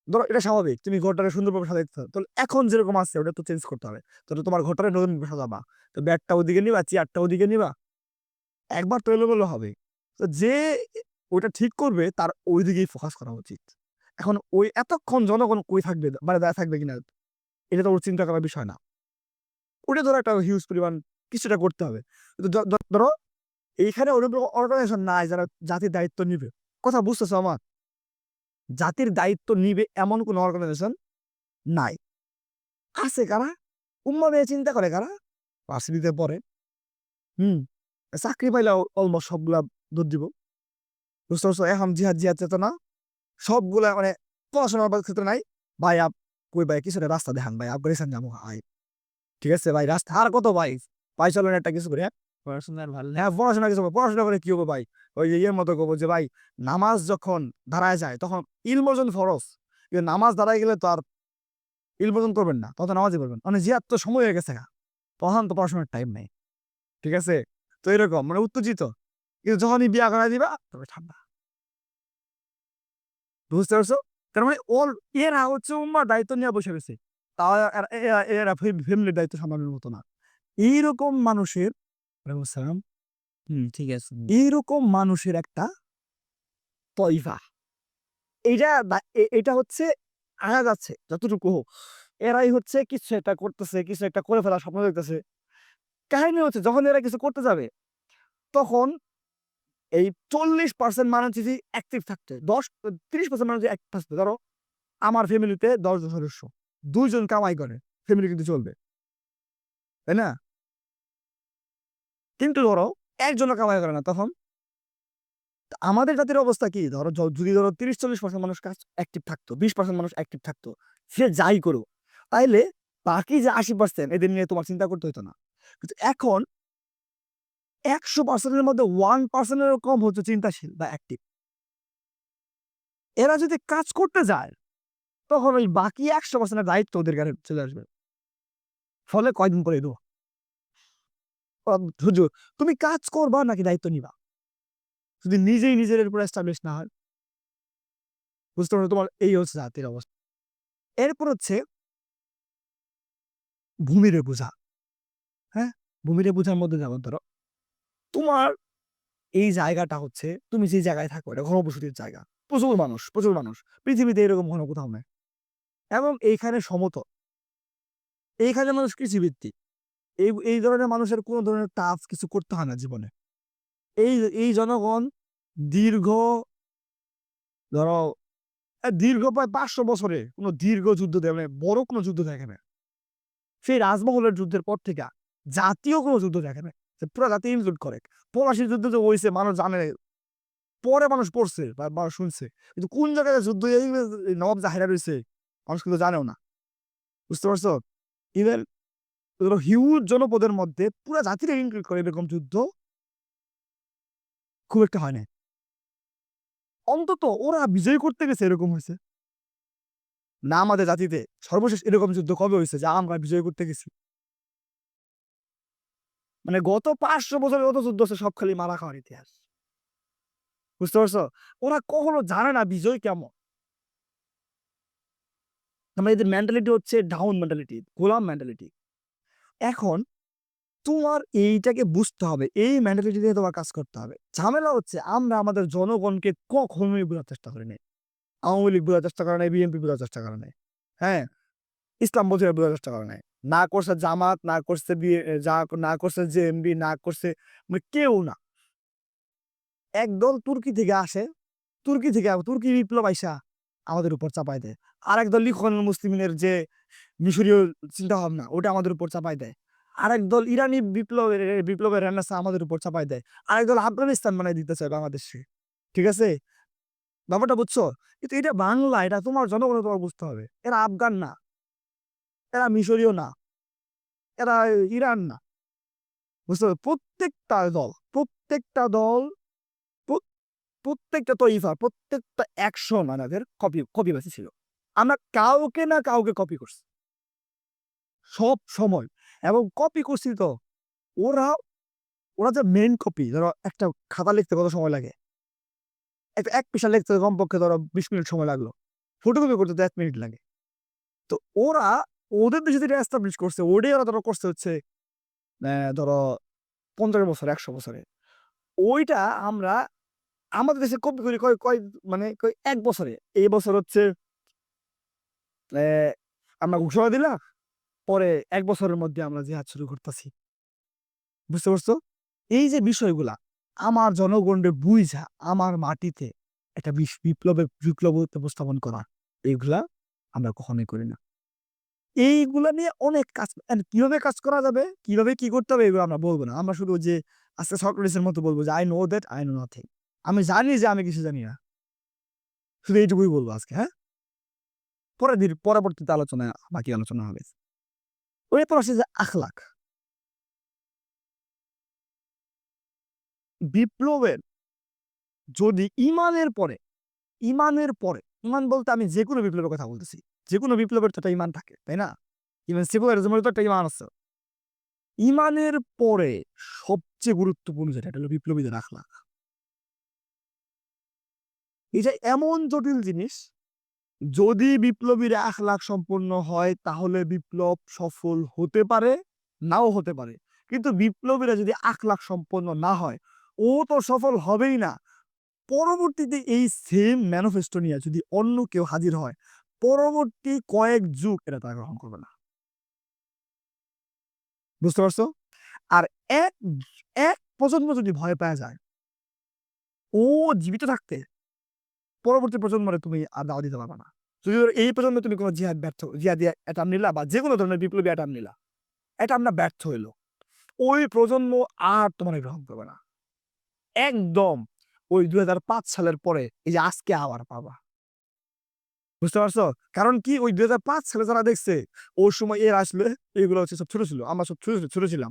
S1: ধরো এটা স্বাভাবিক, তুমি ঘরটাকে সুন্দরভাবে সাজাইতে চাও, তাহলে এখন যেরকম আছে ওটা তো চেঞ্জ করতে হবে। তাহলে তোমার ঘরটাকে নতুন সাজাবা, তো ব্যাগটা ওদিকে নিবা, চেয়ারটা ওদিকে নিবা, একবার তো এলোমেলো হবে। তো যে ওইটা ঠিক করবে তার ওই দিকেই ফোকাস করা উচিত। এখন ওই এতক্ষণ জনগণ কই থাকবে, মানে দাঁড়ায় থাকবে কিনা, এটা তো ওর চিন্তা করার বিষয় না। ওটা ধরো একটা হিউজ পরিমাণ কিছুটা করতে হবে। কিন্তু ধরো এইখানে ওরকম অর্গানাইজেশন নাই যারা জাতির দায়িত্ব নিবে। কথা বুঝতেছো আমার? জাতির দায়িত্ব নিবে এমন কোন অর্গানাইজেশন নাই। আছে কারা? উম্মা নিয়ে চিন্তা করে কারা? ভার্সিটিতে পড়ে, হুম, চাকরি পাইলে অলমোস্ট সবগুলা দুধ দিব। বুঝতে পারছো? এখন জিহাদ জিহাদ চেতনা সবগুলা মানে পড়াশোনার ক্ষেত্রে নাই। ভাই কই ভাই কিছু রাস্তা দেখান ভাই, আফগানিস্তান যাবো ভাই, ঠিক আছে ভাই রাস্তা আর কত ভাই, ভাই চলেন একটা কিছু করে, হ্যাঁ
S2: পড়াশোনার ভালো
S1: হ্যাঁ পড়াশোনা কিছু করবো। পড়াশোনা করে কি হবো ভাই? ওই যে ইয়ের মতো করবো যে ভাই নামাজ যখন দাঁড়ায় যায় তখন ইলম অর্জন ফরজ, কিন্তু নামাজ দাঁড়ায় গেলে তো আর ইলম অর্জন করবেন না, তখন নামাজই পড়বেন। মানে জিহাদ তো সময় হয়ে গেছে, তখন তো পড়াশোনার টাইম নেই, ঠিক আছে? তো এরকম মানে উত্তেজিত, কিন্তু যখনই বিয়া করাই দিবা তবে ঠান্ডা। বুঝতে পারছো? তার মানে ওর এরা হচ্ছে উম্মার দায়িত্ব নিয়ে বসে গেছে, তাও এরা ফ্যামিলির দায়িত্ব সামলানোর মতো না। এইরকম মানুষের, ওয়ালাইকুম আসসালাম,
S2: ঠিক আছে।
S1: এইরকম মানুষের একটা তয়ফা, এইটা এটা হচ্ছে আয়া যাচ্ছে যতটুকু হোক, এরাই হচ্ছে কিছু একটা করতেছে, কিছু একটা করে ফেলার স্বপ্ন দেখতেছে। কাহিনী হচ্ছে যখন এরা কিছু করতে যাবে তখন এই 40% মানুষ যদি অ্যাক্টিভ থাকতে, 30% মানুষ অ্যাক্টিভ থাকতে, ধরো আমার ফ্যামিলিতে 10 জন সদস্য, 2 জন কামাই করে, ফ্যামিলি কিন্তু চলবে, তাই না? কিন্তু ধরো একজনও কামাই করে না, তখন আমাদের জাতির অবস্থা কি? ধরো যদি ধরো 30-40% মানুষ কাজ অ্যাক্টিভ থাকতো, 20% মানুষ অ্যাক্টিভ থাকতো, সে যাই করুক, তাইলে বাকি যে 80% এদের নিয়ে তোমার চিন্তা করতে হতো না। কিন্তু এখন 100%-এর মধ্যে 1%-এরও কম হচ্ছে চিন্তাশীল বা অ্যাক্টিভ। এরা যদি কাজ করতে যায় তখন ওই বাকি 100%-এর দায়িত্ব ওদের কাছে চলে আসবে। ফলে কয়দিন পরে দেবো হুজুর, তুমি কাজ করবা নাকি দায়িত্ব নিবা? যদি নিজেই নিজের উপর এস্টাবলিশ না হয়, বুঝতে পারছো? তোমার এই হচ্ছে জাতির অবস্থা। এরপর হচ্ছে ভূমিরে বোঝা, হ্যাঁ? ভূমিরে বোঝার মধ্যে যেমন ধরো তোমার এই জায়গাটা হচ্ছে, তুমি যে জায়গায় থাকো এটা ঘনবসতির জায়গা, প্রচুর মানুষ, প্রচুর মানুষ, পৃথিবীতে এরকম ঘন কোথাও নেই। এবং এইখানে সমতল, এইখানে মানুষ কৃষিভিত্তিক, এই ধরনের মানুষের কোনো ধরনের টাফ কিছু করতে হয় না জীবনে। এই এই জনগণ দীর্ঘ, ধরো দীর্ঘ প্রায় 500 বছরে কোনো দীর্ঘ যুদ্ধ দেখে, মানে বড় কোনো যুদ্ধ দেখে না। সেই রাজমহলের যুদ্ধের পর থেকে জাতীয় কোনো যুদ্ধ দেখে না, পুরো জাতি ইনক্লুড করে। পলাশির যুদ্ধ যে হয়েছে মানুষ জানে, পরে মানুষ পড়ছে বা মানুষ শুনছে, কিন্তু কোন জায়গায় যুদ্ধ এই নবাব জাহিরা রয়েছে মানুষ কিন্তু জানেও না। বুঝতে পারছো? ইভেন হিউজ জনপদের মধ্যে পুরো জাতিকে ইনক্লুড করে এরকম যুদ্ধ খুব একটা হয় না। অন্তত ওরা বিজয় করতে গেছে এরকম হয়েছে না। আমাদের জাতিতে সর্বশেষ এরকম যুদ্ধ কবে হয়েছে যা আমরা বিজয় করতে গেছি? মানে গত 500 বছরের যত যুদ্ধ আছে সব খালি মারা খাওয়ার ইতিহাস। বুঝতে পারছো? ওরা কখনো জানে না বিজয় কেমন। মানে এদের মেন্টালিটি হচ্ছে ডাউন মেন্টালিটি, গোলাম মেন্টালিটি। এখন তোমার এইটাকে বুঝতে হবে, এই মেন্টালিটি নিয়ে তোমার কাজ করতে হবে। ঝামেলা হচ্ছে আমরা আমাদের জনগণকে কখনোই বোঝার চেষ্টা করি নাই। আওয়ামী লীগ বোঝার চেষ্টা করে নাই, বিএনপি বোঝার চেষ্টা করে নাই, হ্যাঁ, ইসলাম বোঝার চেষ্টা করে নাই, না করছে জামাত, না করছে না করছে জেএমবি, না করছে মানে কেউ না। একদল তুর্কি থেকে আসে, তুর্কি বিপ্লব আইসা আমাদের উপর চাপাই দেয়। আর একদল লিখনের মুসলিমের যে মিশরীয় চিন্তা ভাবনা ওটা আমাদের উপর চাপাই দেয়। আরেক দল ইরানি বিপ্লবের রেনেসাঁ আমাদের উপর চাপাই দেয়। আরেক দল আফগানিস্তান বানাই দিতে চায় বাংলাদেশে, ঠিক আছে? ব্যাপারটা বুঝছো? কিন্তু এটা বাংলা, এটা তোমার জনগণ, তোমার বুঝতে হবে এরা আফগান না, এরা মিশরীয় না, এরা ইরান না। বুঝতে হবে? প্রত্যেকটা দল প্রত্যেকটা তৈফা, প্রত্যেকটা অ্যাকশন আমাদের কপিবাসী ছিল। আমরা কাউকে না কাউকে কপি করছি সব সময়, এবং কপি করছি তো ওরা ওরা যে মেইন কপি, ধরো একটা খাতা লিখতে কত সময় লাগে, একটা এক পৃষ্ঠা লিখতে কমপক্ষে ধরো 20 মিনিট সময় লাগলো, ফটোকপি করতে তো 1 মিনিট লাগে। তো ওরা ওদের দেশে যেটা এস্টাবলিশ করছে ওটাই ওরা ধরো করছে হচ্ছে ধরো 50 বছর 100 বছরে। ওইটা আমরা আমাদের দেশে কপি করি কয় মানে কয় 1 বছরে। এই বছর হচ্ছে অ্যা আমরা ঘোষণা দিলাম, পরে 1 বছরের মধ্যে আমরা জিহাদ শুরু করতাছি। বুঝতে পারছো? এই যে বিষয়গুলা আমার জনগণরে বুইঝা আমার মাটিতে একটা বিপ্লব উপস্থাপন করা, এগুলা আমরা কখনোই করি না। এইগুলা নিয়ে অনেক কাজ কিভাবে কাজ করা যাবে, কিভাবে কি করতে হবে এগুলো আমরা বলব না। আমরা শুধু যে আজকে সক্রেটিসের মতো বলব যে, "I know that I know nothing." আমি জানি যে আমি কিছু জানি না। শুধু এইটুকুই বলব আজকে, হ্যাঁ? পরবর্তীতে বাকি আলোচনা হবে। এরপর আসে যে আখলাক। বিপ্লবের যদি ইমান বলতে আমি যেকোনো বিপ্লবের কথা বলতেছি। যেকোনো বিপ্লবের তো একটা ইমান থাকে, তাই না? ইভেন সেকুলারিজমেরও তো একটা ইমান আছে। ইমানের পরে সবচেয়ে গুরুত্বপূর্ণ যেটা এটা হলো বিপ্লবীদের আখলাক। এটা এমন জটিল জিনিস, যদি বিপ্লবীরা আখলাক সম্পন্ন হয় তাহলে বিপ্লব সফল হতে পারে, নাও হতে পারে। কিন্তু বিপ্লবীরা যদি আখলাক সম্পন্ন না হয়, ও তো সফল হবেই না। পরবর্তীতে এই সেম ম্যানিফেস্টো নিয়ে যদি অন্য কেউ হাজির হয়, পরবর্তী কয়েক যুগ এটা তারা গ্রহণ করবে না। বুঝতে পারছো? আর এক এক প্রজন্ম যদি ভয় পাওয়া যায়, ও জীবিত থাকতে পরবর্তী প্রজন্মরে তুমি আর দাওয়া দিতে পারবা না। যদি ধরো এই প্রজন্মে তুমি কোনো জিহাদি অ্যাটাম্প নিলা বা যেকোনো ধরনের বিপ্লবী অ্যাটাম্প নিলা, অ্যাটাম্পটা ব্যর্থ হইলো। ওই প্রজন্ম আর তোমারে গ্রহণ করবে না। একদম ওই ২০০৫ সালের পরে এই যে আজকে আবার পাবা। বুঝতে পারছো? কারণ কি ওই ২০০৫ সালে যারা দেখছে, ওই সময় এরা আসলে এগুলো হচ্ছে সব ছোট ছিল। আমরা সব ছোট ছিলাম।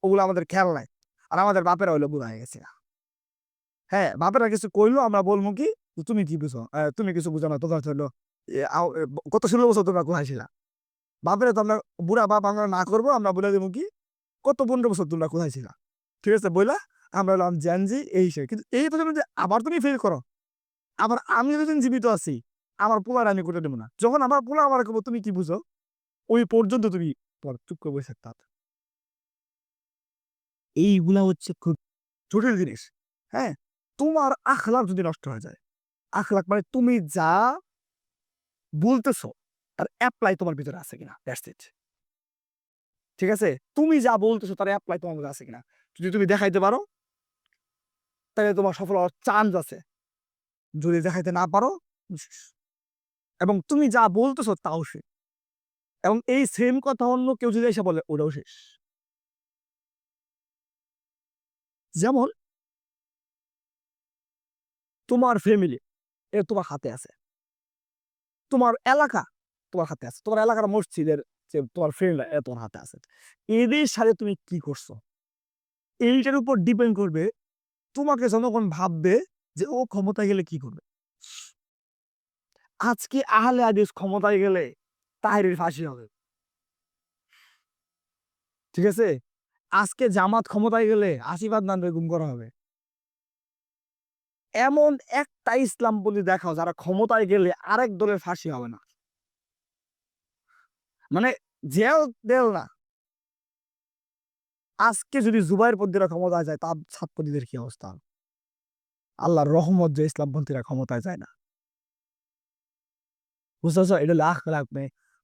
S1: ওগুলো আমাদের খেয়াল নাই। আর আমাদের বাপেরা হইলো বুড়া হয়ে গেছে। হ্যাঁ, বাপেরা কিছু কইলো আমরা বলবো কি, "তুমি কি বুঝো? তুমি কিছু বুঝো না। তোমার হইলো গত ১৬ বছর তোমরা কোথায় ছিলা?" বাপেরা তো আমরা বুড়া বাপ আমরা না করবো, আমরা বলে দেবো কি, "গত ১৫ বছর তোমরা কোথায় ছিলা?" ঠিক আছে? বইলা আমরা হলাম জেন জি এই সেই। কিন্তু এই প্রজন্মে যে আবার তুমি ফেল করো, আবার আমি যতদিন জীবিত আছি, আমার পোলারে আমি করতে দেব না। যখন আমার পোলা আমারে কইবো, "তুমি কি বুঝো?" ওই পর্যন্ত তুমি চুপ করে বইসা থাকতে হবে। এইগুলা হচ্ছে খুব জটিল জিনিস। হ্যাঁ? তোমার আখলাক যদি নষ্ট হয়ে যায়, আখলাক মানে তুমি যা বলতেছো তার এপ্লাই তোমার ভিতরে আছে কিনা, দ্যাটস ইট। ঠিক আছে? তুমি যা বলতেছো তার এপ্লাই তোমার মধ্যে আছে কিনা। যদি তুমি দেখাইতে পারো, তাহলে তোমার সফল হওয়ার চান্স আছে। যদি দেখাইতে না পারো, শেষ। এবং তুমি যা বলতেছো তাও শেষ। এবং এই সেম কথা অন্য কেউ যদি এসে বলে, ওটাও শেষ। যেমন তোমার ফ্যামিলি তোমার হাতে আছে। তোমার এলাকা তোমার হাতে আছে। তোমার এলাকার মসজিদের যে তোমার ফ্রেন্ডরা তোমার হাতে আছে। এদের সাথে তুমি কি করছো? এইটার উপর ডিপেন্ড করবে তোমাকে জনগণ ভাববে যে ও ক্ষমতায় গেলে কি করবে? আজকে আহলে হাদিস ক্ষমতায় গেলে তাহেরের ফাঁসি হবে। ঠিক আছে? আজকে জামাত ক্ষমতায় গেলে আশীর্বাদ নানরে গুম করা হবে। এমন একটা ইসলাম বলি দেখাও যারা ক্ষমতায় গেলে আরেক দলের ফাঁসি হবে না। মানে জেল দেল না। আজকে যদি জুবাইরপন্থীরা ক্ষমতায় যায় তার ছাত্রলীগের কি অবস্থা? আল্লাহর রহমত যে ইসলামপন্থীরা ক্ষমতায় যায় না। বুঝতে পারছো? এটা হলো আখলাক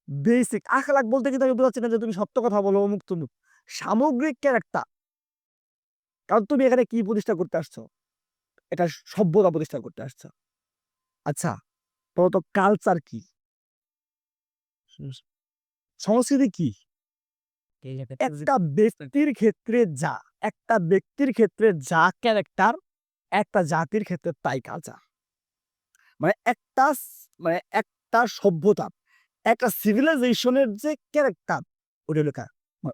S1: বেসিক আখলাক বলতে কিন্তু আমি বোঝাচ্ছি না যে তুমি সত্য কথা বলো অমুক তমুক। সামগ্রিক ক্যারেক্টার। কারণ তুমি এখানে কি প্রতিষ্ঠা করতে আসছো? এটা সভ্যতা প্রতিষ্ঠা করতে আসছো। আচ্ছা, বলতো কালচার কি? হুম। সংস্কৃতি কি?
S2: এই একটা
S1: একটা ব্যক্তির ক্ষেত্রে যা ক্যারেক্টার, একটা জাতির ক্ষেত্রে তাই কালচার। মানে একটা একটা সভ্যতা, একটা সিভিলাইজেশনের যে ক্যারেক্টার ওটা হলো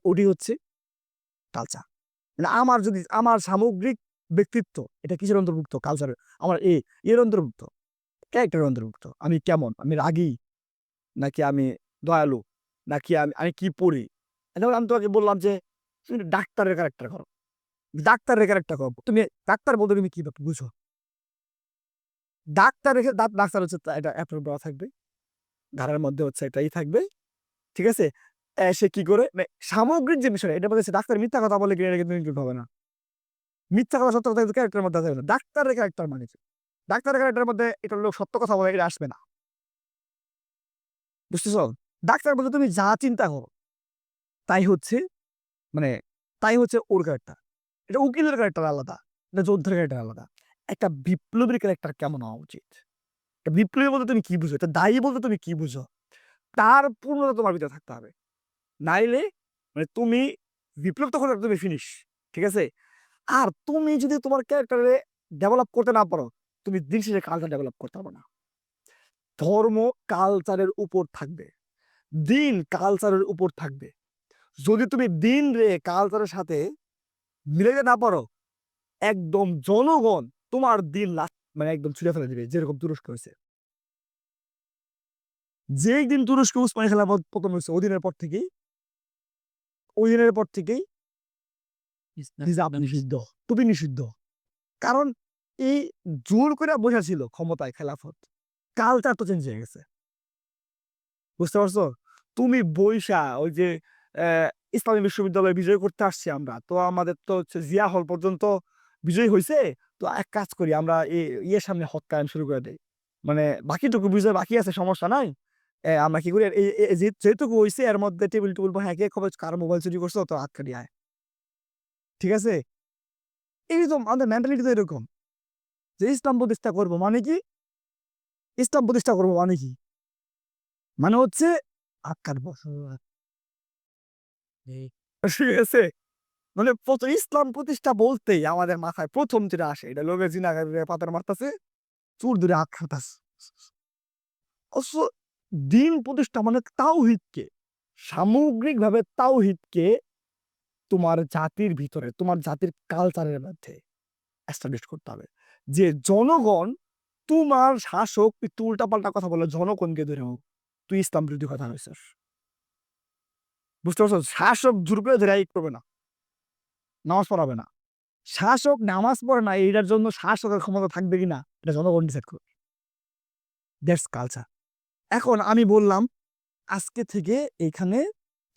S1: ওটি হচ্ছে কালচার। মানে আমার সামগ্রিক ব্যক্তিত্ব এটা কিসের অন্তর্ভুক্ত? কালচারের। আমার এর অন্তর্ভুক্ত, ক্যারেক্টারের অন্তর্ভুক্ত। আমি কেমন? আমি রাগী নাকি আমি দয়ালু? নাকি আমি কি পড়ি? যেমন আমি তোমাকে বললাম যে তুমি ডাক্তারের ক্যারেক্টার করো। ডাক্তারের ক্যারেক্টার করো। তুমি ডাক্তার বলতে তুমি কি বুঝো? ডাক্তার হচ্ছে এটা এত বড় থাকবে। ঘাড়ের মধ্যে হচ্ছে এটাই থাকবে, ঠিক আছে? সে কি করে সামগ্রিক যে বিষয় এটা বলছে ডাক্তার মিথ্যা কথা বলে কিনা এটা কিন্তু ইনক্লুড হবে না। মিথ্যা কথা সত্য কথা ক্যারেক্টারের মধ্যে আসবে না। ডাক্তারের ক্যারেক্টার মানে কি? ডাক্তারের ক্যারেক্টারের মধ্যে এটা লোক সত্য কথা বলে এটা আসবে না। বুঝতেছো? ডাক্তার বলতে তুমি যা চিন্তা করো তাই হচ্ছে মানে তাই হচ্ছে ওর ক্যারেক্টার। এটা উকিলের ক্যারেক্টার আলাদা, এটা যোদ্ধার ক্যারেক্টার আলাদা। একটা বিপ্লবীর ক্যারেক্টার কেমন হওয়া উচিত? একটা বিপ্লবী বলতে তুমি কি বুঝো? এটা দায়ী বলতে তুমি কি বুঝো? তার পূর্ণতা তোমার ভিতরে থাকতে হবে। নাইলে তুমি বিপ্লব তখন তুমি ফিনিশ। ঠিক আছে? আর তুমি যদি তোমার ক্যারেক্টারে ডেভেলপ করতে না পারো, তুমি দিন শেষে কালচার ডেভেলপ করতে পারবে না। ধর্ম কালচারের উপর থাকবে। দিন কালচারের উপর থাকবে। যদি তুমি দিন রে কালচারের সাথে মিলাইতে না পারো, একদম জনগণ তোমার দিন একদম ছুঁড়ে ফেলে দিবে, যেরকম তুরস্ক হয়েছে। যেই দিন তুরস্ক উসমানী খেলাফত পতন হয়েছে ওই দিনের পর থেকেই হিজাব নিষিদ্ধ, টুপি নিষিদ্ধ। কারণ এই জোর করে বসেছিল ক্ষমতায় খেলাফত, কালচার তো চেঞ্জ হয়ে গেছে। বুঝতে পারছো? তুমি বইসা ওই যে ইসলামী বিশ্ববিদ্যালয়ে বিজয় করতে আসছি আমরা, তো আমাদের তো হচ্ছে জিয়া হল পর্যন্ত বিজয় হয়েছে, তো এক কাজ করি আমরা ইয়ের সামনে হক কায়েম শুরু করে দেই, বাকিটুকু বিজয় বাকি আছে, সমস্যা নাই। আমরা কি করি যেটুকু হয়েছে এর মধ্যে টেবিল টেবিল হ্যাঁ কে খবর কার মোবাইল চুরি করছো তো হাত কাটি আয়। ঠিক আছে? এই তো আমাদের মেন্টালিটি তো এরকম যে ইসলাম প্রতিষ্ঠা করবো মানে কি? ইসলাম প্রতিষ্ঠা করবো মানে কি? মানে হচ্ছে হাত কাটবো। ঠিক আছে? ইসলাম প্রতিষ্ঠা বলতেই আমাদের মাথায় প্রথম যেটা আসে এটা লোকে জিনা পাতার মারতাছে, চুর ধরে হাত খাটাছে। অথচ দিন প্রতিষ্ঠা মানে তাওহীদকে, সামগ্রিকভাবে তাওহীদকে তোমার জাতির ভিতরে, তোমার জাতির কালচারের মধ্যে এস্টাবলিশ করতে হবে। যে জনগণ তোমার শাসক একটু উল্টাপাল্টা কথা বলে জনগণকে ধরে হোক তুই ইসলাম বিরোধী কথা হয়েছিস। বুঝতে পারছো? শাসক জোর করে ধরে করবে না, নামাজ পড়াবে না। শাসক নামাজ পড়ে না, এটার জন্য শাসকের ক্ষমতা থাকবে কিনা এটা জনগণ ডিসাইড করবে। That's culture. এখন আমি বললাম আজকে থেকে এখানে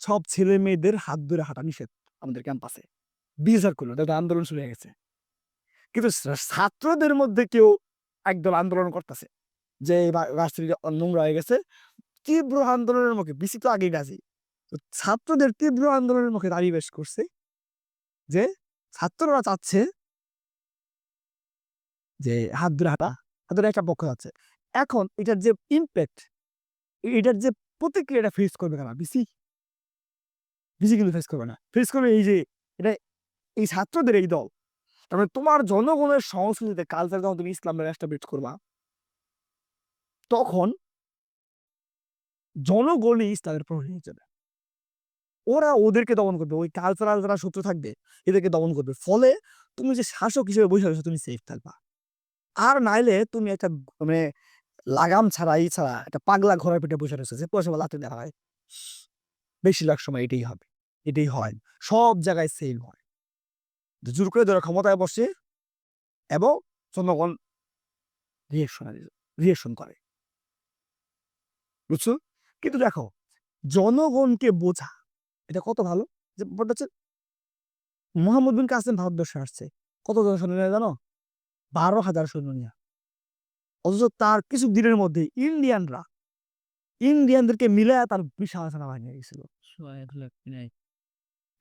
S1: সব ছেলে মেয়েদের হাত ধরে হাঁটা নিষেধ আমাদের ক্যাম্পাসে। বিচার করলো, একটা আন্দোলন শুরু হয়ে গেছে। কিন্তু ছাত্রদের মধ্যে কেউ একদল আন্দোলন করতেছে যে ভার্সিটি নোংরা হয়ে গেছে। তীব্র আন্দোলনের মুখে বিসি তো আগেই রাজি। তো ছাত্রদের তীব্র আন্দোলনের মুখে দাঁড়িয়ে বেশ করছে যে ছাত্ররা চাচ্ছে যে হাত ধরে হাঁটা, হাত ধরে একটা পক্ষ আছে। এখন এটার যে ইমপ্যাক্ট, এটার যে প্রতিক্রিয়াটা ফেস করবে কারা? বিসি? বিসি কিন্তু ফেস করবে না। ফেস করবে এই যে এটা এই ছাত্রদের এই দল। তার মানে তোমার জনগণের সংস্কৃতিতে কালচার যখন তুমি ইসলামের এস্টাবলিশ করবা, তখন জনগণই ইসলামের প্রহরী হয়ে যাবে। ওরা ওদেরকে দমন করবে, ওই কালচারাল যারা শত্রু থাকবে এদেরকে দমন করবে। ফলে তুমি যে শাসক হিসেবে বসে আছো তুমি সেফ থাকবা। আর নাইলে তুমি একটা মানে লাগাম ছাড়া ছাড়া একটা পাগলা ঘোড়ার পিঠে বসে রয়েছে যে পয়সা লাথি দেওয়া হয়। বেশিরভাগ সময় এটাই হবে, এটাই হয়, সব জায়গায় সেম হয়। জোর করে ধরে ক্ষমতায় বসে এবং জনগণ রিয়েকশন করে। বুঝছো? কিন্তু দেখো জনগণকে বোঝা এটা কত ভালো। যে ব্যাপারটা হচ্ছে মোহাম্মদ বিন কাসেম ভারতবর্ষে আসছে, কতজন সৈন্য নিয়ে জানো? 12,000 সৈন্য নিয়ে। অথচ তার কিছু দিনের মধ্যে ইন্ডিয়ানদেরকে মিলে তার বিশাল সেনাবাহিনী হয়ে গেছিল,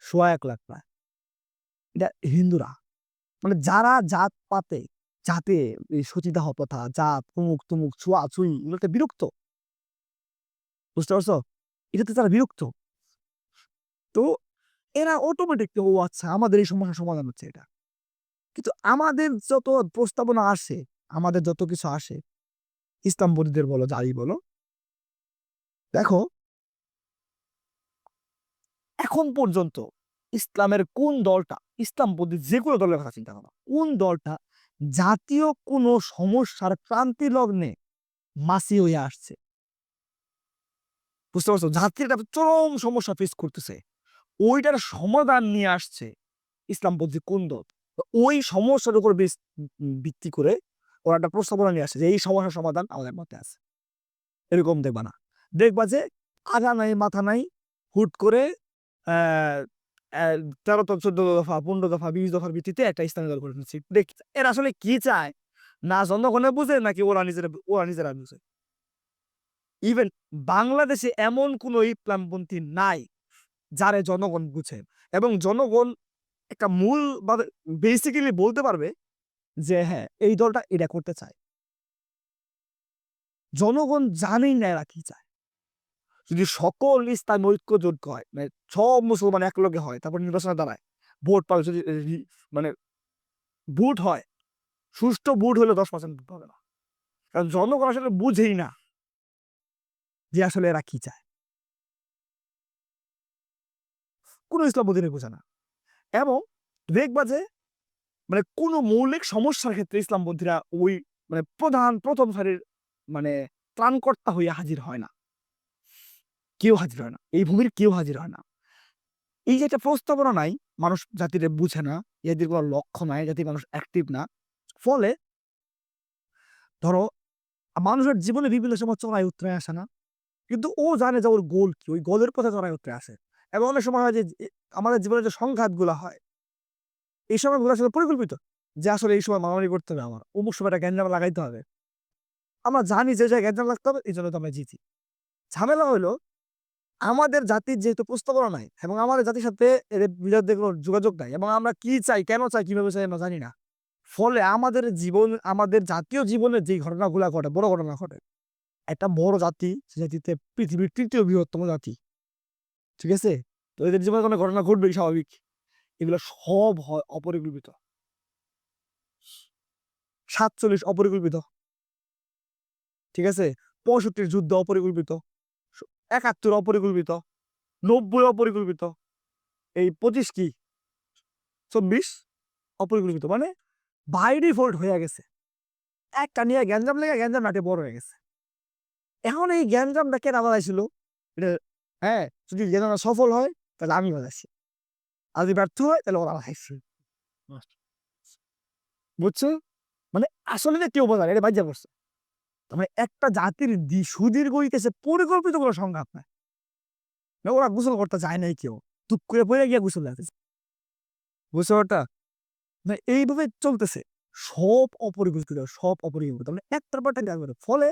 S1: 1,00,000 প্রায়। এটা হিন্দুরা যারা জাত পাতে জাতে সতীদাহ প্রথা, জাত অমুক তমুক ছোঁয়াছুঁই এগুলোতে বিরক্ত। বুঝতে পারছো? এটাতে তারা বিরক্ত। তো এরা অটোমেটিক ও আচ্ছা আমাদের এই সমস্যার সমাধান হচ্ছে এটা। কিন্তু আমাদের যত প্রস্তাবনা আসে, আমাদের যত কিছু আসে, ইসলামপন্থীদের বলো যাই বলো, দেখো এখন পর্যন্ত ইসলামের কোন দলটা, ইসলামপন্থী যে কোনো দলের কথা চিন্তা করো, কোন দলটা জাতীয় কোনো সমস্যার ক্রান্তি লগ্নে মাসি হয়ে আসছে? বুঝতে পারছো? জাতির একটা চরম সমস্যা ফেস করতেছে, ওইটার সমাধান নিয়ে আসছে ইসলামপন্থী কোন দল? ওই সমস্যার উপর ভিত্তি করে ওরা একটা প্রস্তাবনা নিয়ে আসছে যে এই সমস্যার সমাধান আমাদের মধ্যে আছে। এরকম দেখবা না। দেখবা যে আগা নাই মাথা নাই, হুট করে ১৩ তো ১৪ দফা ১৫ দফা ২০ দফার ভিত্তিতে একটা ইসলামী দল করে ফেলছি। এরা আসলে কি চায়? না জনগণে বুঝে নাকি ওরা নিজেরা বুঝে। ইভেন বাংলাদেশে এমন কোনো ইসলামপন্থী নাই যারে জনগণ বুঝে এবং জনগণ একটা মূল ভাবে বেসিক্যালি বলতে পারবে যে হ্যাঁ, এই দলটা এটা করতে চায়। জনগণ জানেই না এরা কি চায়। যদি সকল ইসলামী ঐক্য জোট হয়, মানে সব মুসলমান একলগে হয়, তারপর নির্বাচনে দাঁড়ায়, ভোট পাবে, যদি মানে ভোট হয়, সুষ্ঠু ভোট হলে 10% ভোট হবে না। কারণ জনগণ আসলে বুঝেই না যে আসলে এরা কি চায়। কোনো ইসলামপন্থী বোঝে না। এবং দেখবা যে মানে কোনো মৌলিক সমস্যার ক্ষেত্রে ইসলামপন্থীরা ওই মানে প্রথম সারির মানে ত্রাণকর্তা হইয়া হাজির হয় না। কেউ হাজির হয় না। এই ভূমির কেউ হাজির হয় না। এই যে একটা প্রস্তাবনা নাই, মানুষ জাতিরে বুঝে না, এদের কোনো লক্ষ্য নাই, জাতির মানুষ অ্যাক্টিভ না। ফলে ধরো মানুষের জীবনে বিভিন্ন সময় চড়াই উতরাই আসে না। কিন্তু ও জানে যে ওর গোল কি, ওই গোলের পথে চড়াই উতরাই আসে। এবং অনেক সময় হয় যে আমাদের জীবনে যে সংঘাতগুলা হয়, এই সময়গুলো আসলে পরিকল্পিত। যে আসলে এই সময় মারামারি করতে হবে আমার, অমুক সময়টা গ্যাঞ্জাম লাগাইতে হবে। আমরা জানি যে জায়গায় গ্যাঞ্জাম লাগতে হবে, এই জন্য তো আমরা জিতি। ঝামেলা হইলো আমাদের জাতির যেহেতু প্রস্তাবনা নাই এবং আমাদের জাতির সাথে এর বিরোধী কোনো যোগাযোগ নাই এবং আমরা কি চাই, কেন চাই, কিভাবে চাই আমরা জানি না। ফলে আমাদের জাতীয় জীবনে যেই ঘটনাগুলা ঘটে, বড় ঘটনা ঘটে, একটা বড় জাতি, সে জাতিতে পৃথিবীর ৩য় বৃহত্তম জাতি, ঠিক আছে? তো এদের জীবনে কোনো ঘটনা ঘটবেই স্বাভাবিক। এগুলো সব হয় অপরিকল্পিত। ৪৭ অপরিকল্পিত, ঠিক আছে? ৬৫ যুদ্ধ অপরিকল্পিত, ৭১ অপরিকল্পিত, ৯০ অপরিকল্পিত, এই ২৫ কি ২৪ অপরিকল্পিত। মানে বাই ডিফল্ট হয়ে গেছে। একটা নিয়ে গ্যাঞ্জাম লেগে গ্যাঞ্জাম নাটে বড় হয়ে গেছে। এখন এই গ্যাঞ্জামটা কেন বাজাইছিল? এটা হ্যাঁ, যদি গ্যাঞ্জামটা সফল হয় তাহলে আমি বাজাইছি। আর যদি ব্যর্থ হয় তাহলে ওরা বাজাইছে। বুঝছো? মানে আসলে যে কেউ বোঝে না, এটা বাজ্যা পড়ছে। তার মানে একটা জাতির সুদীর্ঘ ইতিহাসে পরিকল্পিত কোনো সংঘাত নাই। না, ওরা গোসল করতে চায় নাই কেউ। টুপ করে পড়ে গিয়ে গোসল লাগতেছে। বুঝছো ব্যাপারটা? মানে এইভাবে চলতেছে। সব অপরিকল্পিত, সব অপরিকল্পিত। মানে একটার পর একটা করে। ফলে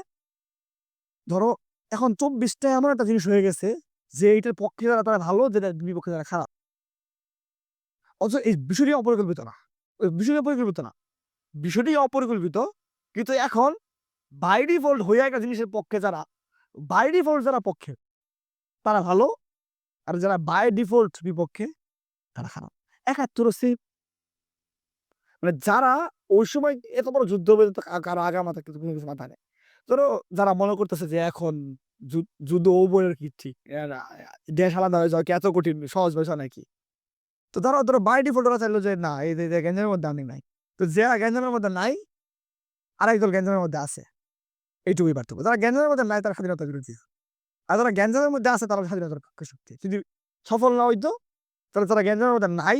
S1: ধরো এখন ২৪ টা এমন একটা জিনিস হয়ে গেছে যে এটার পক্ষে যারা তারা ভালো, যেটার বিপক্ষে যারা খারাপ। অথচ এই বিষয়টি অপরিকল্পিত না। ওই বিষয়টি অপরিকল্পিত না। বিষয়টি অপরিকল্পিত, কিন্তু এখন বাই ডিফল্ট হইয়া একটা জিনিসের পক্ষে যারা, বাই ডিফল্ট যারা পক্ষে তারা ভালো, আর যারা বাই ডিফল্ট বিপক্ষে তারা খারাপ। ৭১ সেম। মানে যারা ওই সময় এত বড় যুদ্ধ হবে তো কারো আগামাথা কিন্তু কোনো কিছু মাথায় নেই। ধরো যারা মনে করতেছে যে এখন যুদ্ধ ওবরের কি ঠিক, দেশ আলাদা হয়ে যাওয়া কি এত কঠিন, সহজ বিষয় নাকি? তো ধরো বাই ডিফল্ট ওরা চাইলো যে না, এই যে গ্যাঞ্জামের মধ্যে আমি নাই। তো যে গ্যাঞ্জামের মধ্যে নাই, আরেক দল গ্যাঞ্জামের মধ্যে আছে। এইটুকুই পার্থক্য। যারা গ্যাঞ্জামের মধ্যে নাই তারা স্বাধীনতা বিরোধী। আর যারা গ্যাঞ্জামের মধ্যে আছে তারা স্বাধীনতার পক্ষে শক্তি। যদি সফল না হইতো তাহলে যারা গ্যাঞ্জামের মধ্যে নাই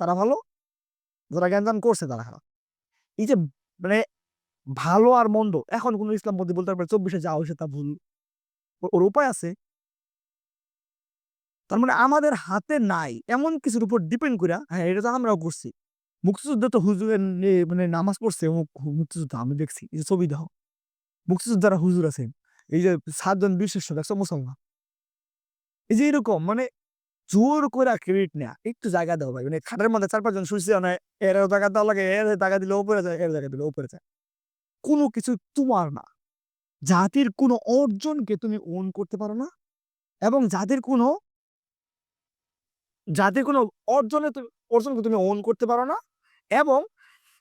S1: তারা ভালো, যারা গ্যাঞ্জাম করছে তারা খারাপ। এই যে মানে ভালো আর মন্দ, এখন কোন ইসলামপন্থী বলতে পারবে ২৪ যা হইছে তা ভুল। ওর উপায় আছে। তার মানে আমাদের হাতে নাই এমন কিছুর উপর ডিপেন্ড কইরা, হ্যাঁ, এটা তো আমরাও করছি। মুক্তিযুদ্ধে তো হুজুরের মানে নামাজ পড়ছে মুক্তিযুদ্ধ আমি দেখছি। এই যে ছবি দেখো। মুক্তিযোদ্ধারা হুজুর আছেন। এই যে ৭ জন বীর শ্রেষ্ঠ দেখছো মুসলমান। এই যে এরকম মানে জোর কইরা ক্রেডিট নেয়া। একটু জায়গা দাও ভাই। মানে খাটের মধ্যে ৪-৫ জন শুইছে না, এরও জায়গা দেওয়া লাগে, এর জায়গা দিলে উপরে যায়, এর জায়গা দিলে উপরে যায়। কোন কিছু তোমার না। জাতির কোন অর্জনকে তুমি ওন করতে পারো না এবং জাতির কোন অর্জনকে তুমি ওন করতে পারো না এবং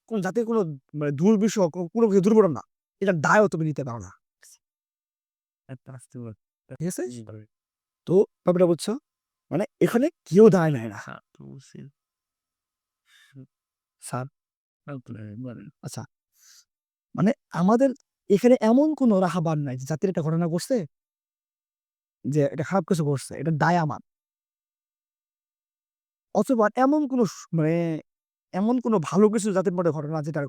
S1: কোন জাতির কোন মানে দুর্বিষহ কোন কিছু দুর্ঘটনা, এটার দায়ও তুমি নিতে পারো না। ঠিক আছে? তো ব্যাপারটা বুঝছো? মানে এখানে কেউ দায় নেয় না। স্যার, আচ্ছা, মানে আমাদের এখানে এমন কোন রাহাবার নাই যে জাতির একটা ঘটনা ঘটছে, যে এটা খারাপ কিছু করছে, এটার দায় আমার। অথবা মানে এমন কোন ভালো কিছু জাতির মধ্যে ঘটনা যেটা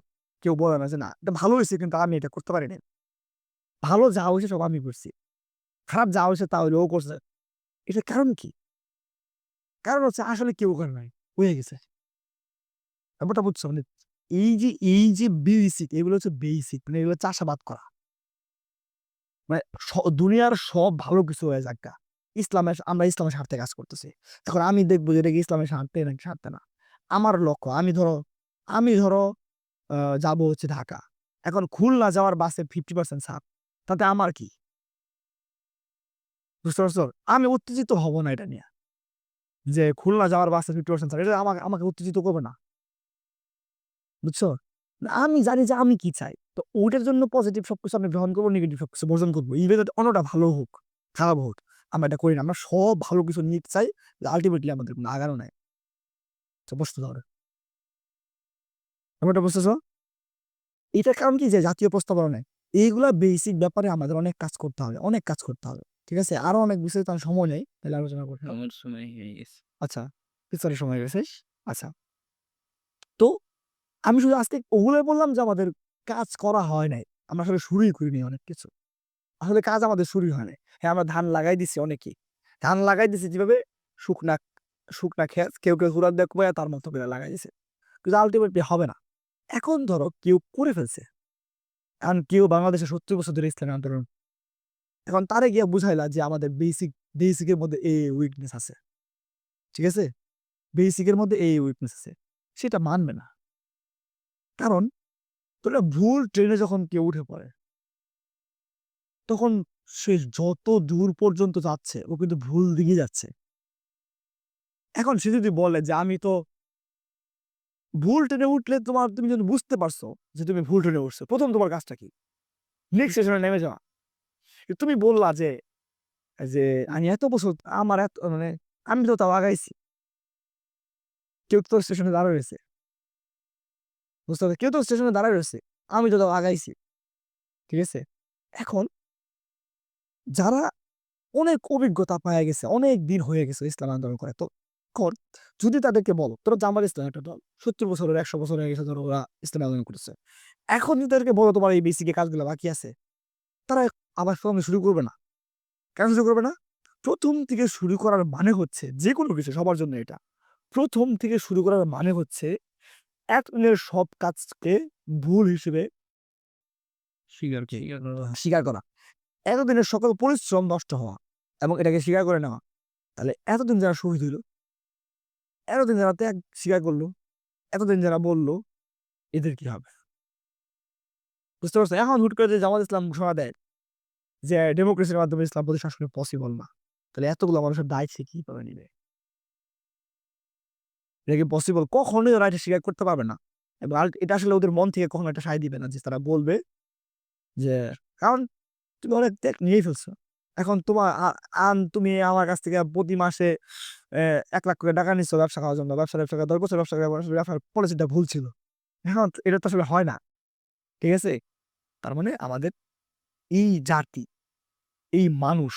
S1: কেউ বলে না যে না এটা ভালো হয়েছে কিন্তু আমি এটা করতে পারি নাই। ভালো যা হয়েছে সব আমি করছি। খারাপ যা হয়েছে তা হইলে ও করছে। এটার কারণ কি? কারণ হচ্ছে আসলে কেউ করে নাই। হয়ে গেছে। ব্যাপারটা বুঝছো? মানে এই যে বেসিক এগুলো হচ্ছে বেসিক মানে এগুলো চাষাবাদ করা। মানে দুনিয়ার সব ভালো কিছু হয়ে যাক গা। আমরা ইসলামের স্বার্থে কাজ করতেছি। এখন আমি দেখব যে এটা কি ইসলামের স্বার্থে নাকি স্বার্থে না। আমার লক্ষ্য আমি ধরো যাবো হচ্ছে ঢাকা। এখন খুলনা যাওয়ার বাসে 50% ছাড়। তাতে আমার কি? বুঝতে পারছো? আমি উত্তেজিত হব না এটা নিয়া। যে খুলনা যাওয়ার বাসে 50% ছাড়। এটা আমাকে উত্তেজিত করবে না। বুঝছো? আমি জানি যে আমি কি চাই। তো ওইটার জন্য পজিটিভ সবকিছু আমি গ্রহণ করব, নেগেটিভ সবকিছু বর্জন করব। ইভেন অন্যটা ভালো হোক, খারাপ হোক। আমরা এটা করি না। আমরা সব ভালো কিছু নিতে চাই যে আল্টিমেটলি আমাদের কোনো আগানো নাই। তো বুঝতে হবে। ব্যাপারটা বুঝতেছো? এটার কারণ কি যে জাতীয় প্রস্তাবনা নেই। এইগুলা বেসিক ব্যাপারে আমাদের অনেক কাজ করতে হবে। অনেক কাজ করতে হবে। ঠিক আছে? আরো অনেক বিষয়ে তো আর সময় নেই। তাহলে আলোচনা করতে হবে।
S2: আমার সময় হয়ে গেছে।
S1: আচ্ছা, পিছনে সময় গেছে। আচ্ছা। তো আমি শুধু আজকে ওগুলাই বললাম যে আমাদের কাজ করা হয় নাই। আমরা আসলে শুরুই করিনি অনেক কিছু। আসলে কাজ আমাদের শুরুই হয় নাই। হ্যাঁ, আমরা ধান লাগাই দিছি অনেকেই। ধান লাগাই দিছি যেভাবে শুকনা শুকনা ক্ষেত কেউ হুড়া দিয়ে কোপায়া তার মতো করে লাগাই দিছে। কিন্তু আল্টিমেটলি হবে না। এখন ধরো কেউ করে ফেলছে। এখন কেউ বাংলাদেশে ৭০ বছর ধরে ইসলামী আন্দোলন। এখন তারে গিয়া বুঝাইলা যে আমাদের বেসিকের মধ্যে এই উইকনেস আছে। ঠিক আছে? বেসিকের মধ্যে এই উইকনেস আছে। সেটা মানবে না। কারণ তোরা ভুল ট্রেনে যখন কেউ উঠে পড়ে, তখন সে যত দূর পর্যন্ত যাচ্ছে ও কিন্তু ভুল দিকে যাচ্ছে। এখন সে যদি বলে যে আমি তো ভুল ট্রেনে উঠলে তুমি যদি বুঝতে পারছো যে তুমি ভুল ট্রেনে উঠছো, ১ম তোমার কাজটা কি? নেক্সট স্টেশনে নেমে যাওয়া। কিন্তু তুমি বললা যে, যে আমি এত বছর আমার এত মানে আমি তো তাও আগাইছি। কেউ তো স্টেশনে দাঁড়ায় রয়েছে। বুঝতে পারছো? কেউ তো স্টেশনে দাঁড়ায় রয়েছে। আমি তো তাও আগাইছি। ঠিক আছে? এখন যারা অনেক অভিজ্ঞতা পাইয়া গেছে, অনেক দিন হয়ে গেছে ইসলাম আন্দোলন করে। তো এখন যদি তাদেরকে বলো, তোরা জামাত ইসলাম একটা দল। ৭০ বছরের ১০০ বছর হয়ে গেছে ধরো ওরা ইসলামী আন্দোলন করতেছে। এখন যদি তাদেরকে বলো তোমার এই বেসিক কাজগুলো বাকি আছে, তারা আবার সঙ্গে শুরু করবে না। কেন শুরু করবে না? ১ম থেকে শুরু করার মানে হচ্ছে যেকোনো কিছু সবার জন্য এটা। ১ম থেকে শুরু করার মানে হচ্ছে এতদিনের সব কাজকে ভুল হিসেবে
S2: স্বীকার করো।
S1: স্বীকার করা। এতদিনের সকল পরিশ্রম নষ্ট হওয়া এবং এটাকে স্বীকার করে নেওয়া। তাহলে এতদিন যারা শহীদ হইল, এতদিন যারা ত্যাগ স্বীকার করলো, এতদিন যারা বলল, এদের কি হবে? বুঝতে পারছো? এখন হুট করে যে জামাত ইসলাম ঘোষণা দেয় যে ডেমোক্রেসির মাধ্যমে ইসলাম প্রতিষ্ঠা আসলে পসিবল না। তাহলে এতগুলো মানুষের দায় সে কিভাবে নিবে? এটা কি পসিবল? কখনোই ওরা এটা স্বীকার করতে পারবে না। এবং এটা আসলে ওদের মন থেকে কখনো একটা সায় দিবে না যে তারা বলবে যে কারণ তুমি অনেক ত্যাগ নিয়েই ফেলছো। এখন তোমার তুমি আমার কাছ থেকে প্রতি মাসে ৳১,০০,০০০ করে টাকা নিচ্ছ ব্যবসা করার জন্য। ব্যবসা করে ১০ বছর ব্যবসার পলিসিটা ভুল ছিল। এখন এটা তো আসলে হয় না। ঠিক আছে? তার মানে আমাদের এই জাতি, এই মানুষ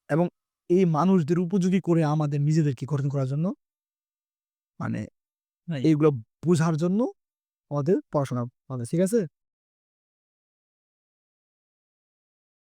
S1: এবং এই মানুষদের উপযোগী করে আমাদের নিজেদেরকে গঠন করার জন্য মানে
S2: ভাই
S1: এইগুলো বোঝার জন্য আমাদের পড়াশোনা হবে। ঠিক আছে?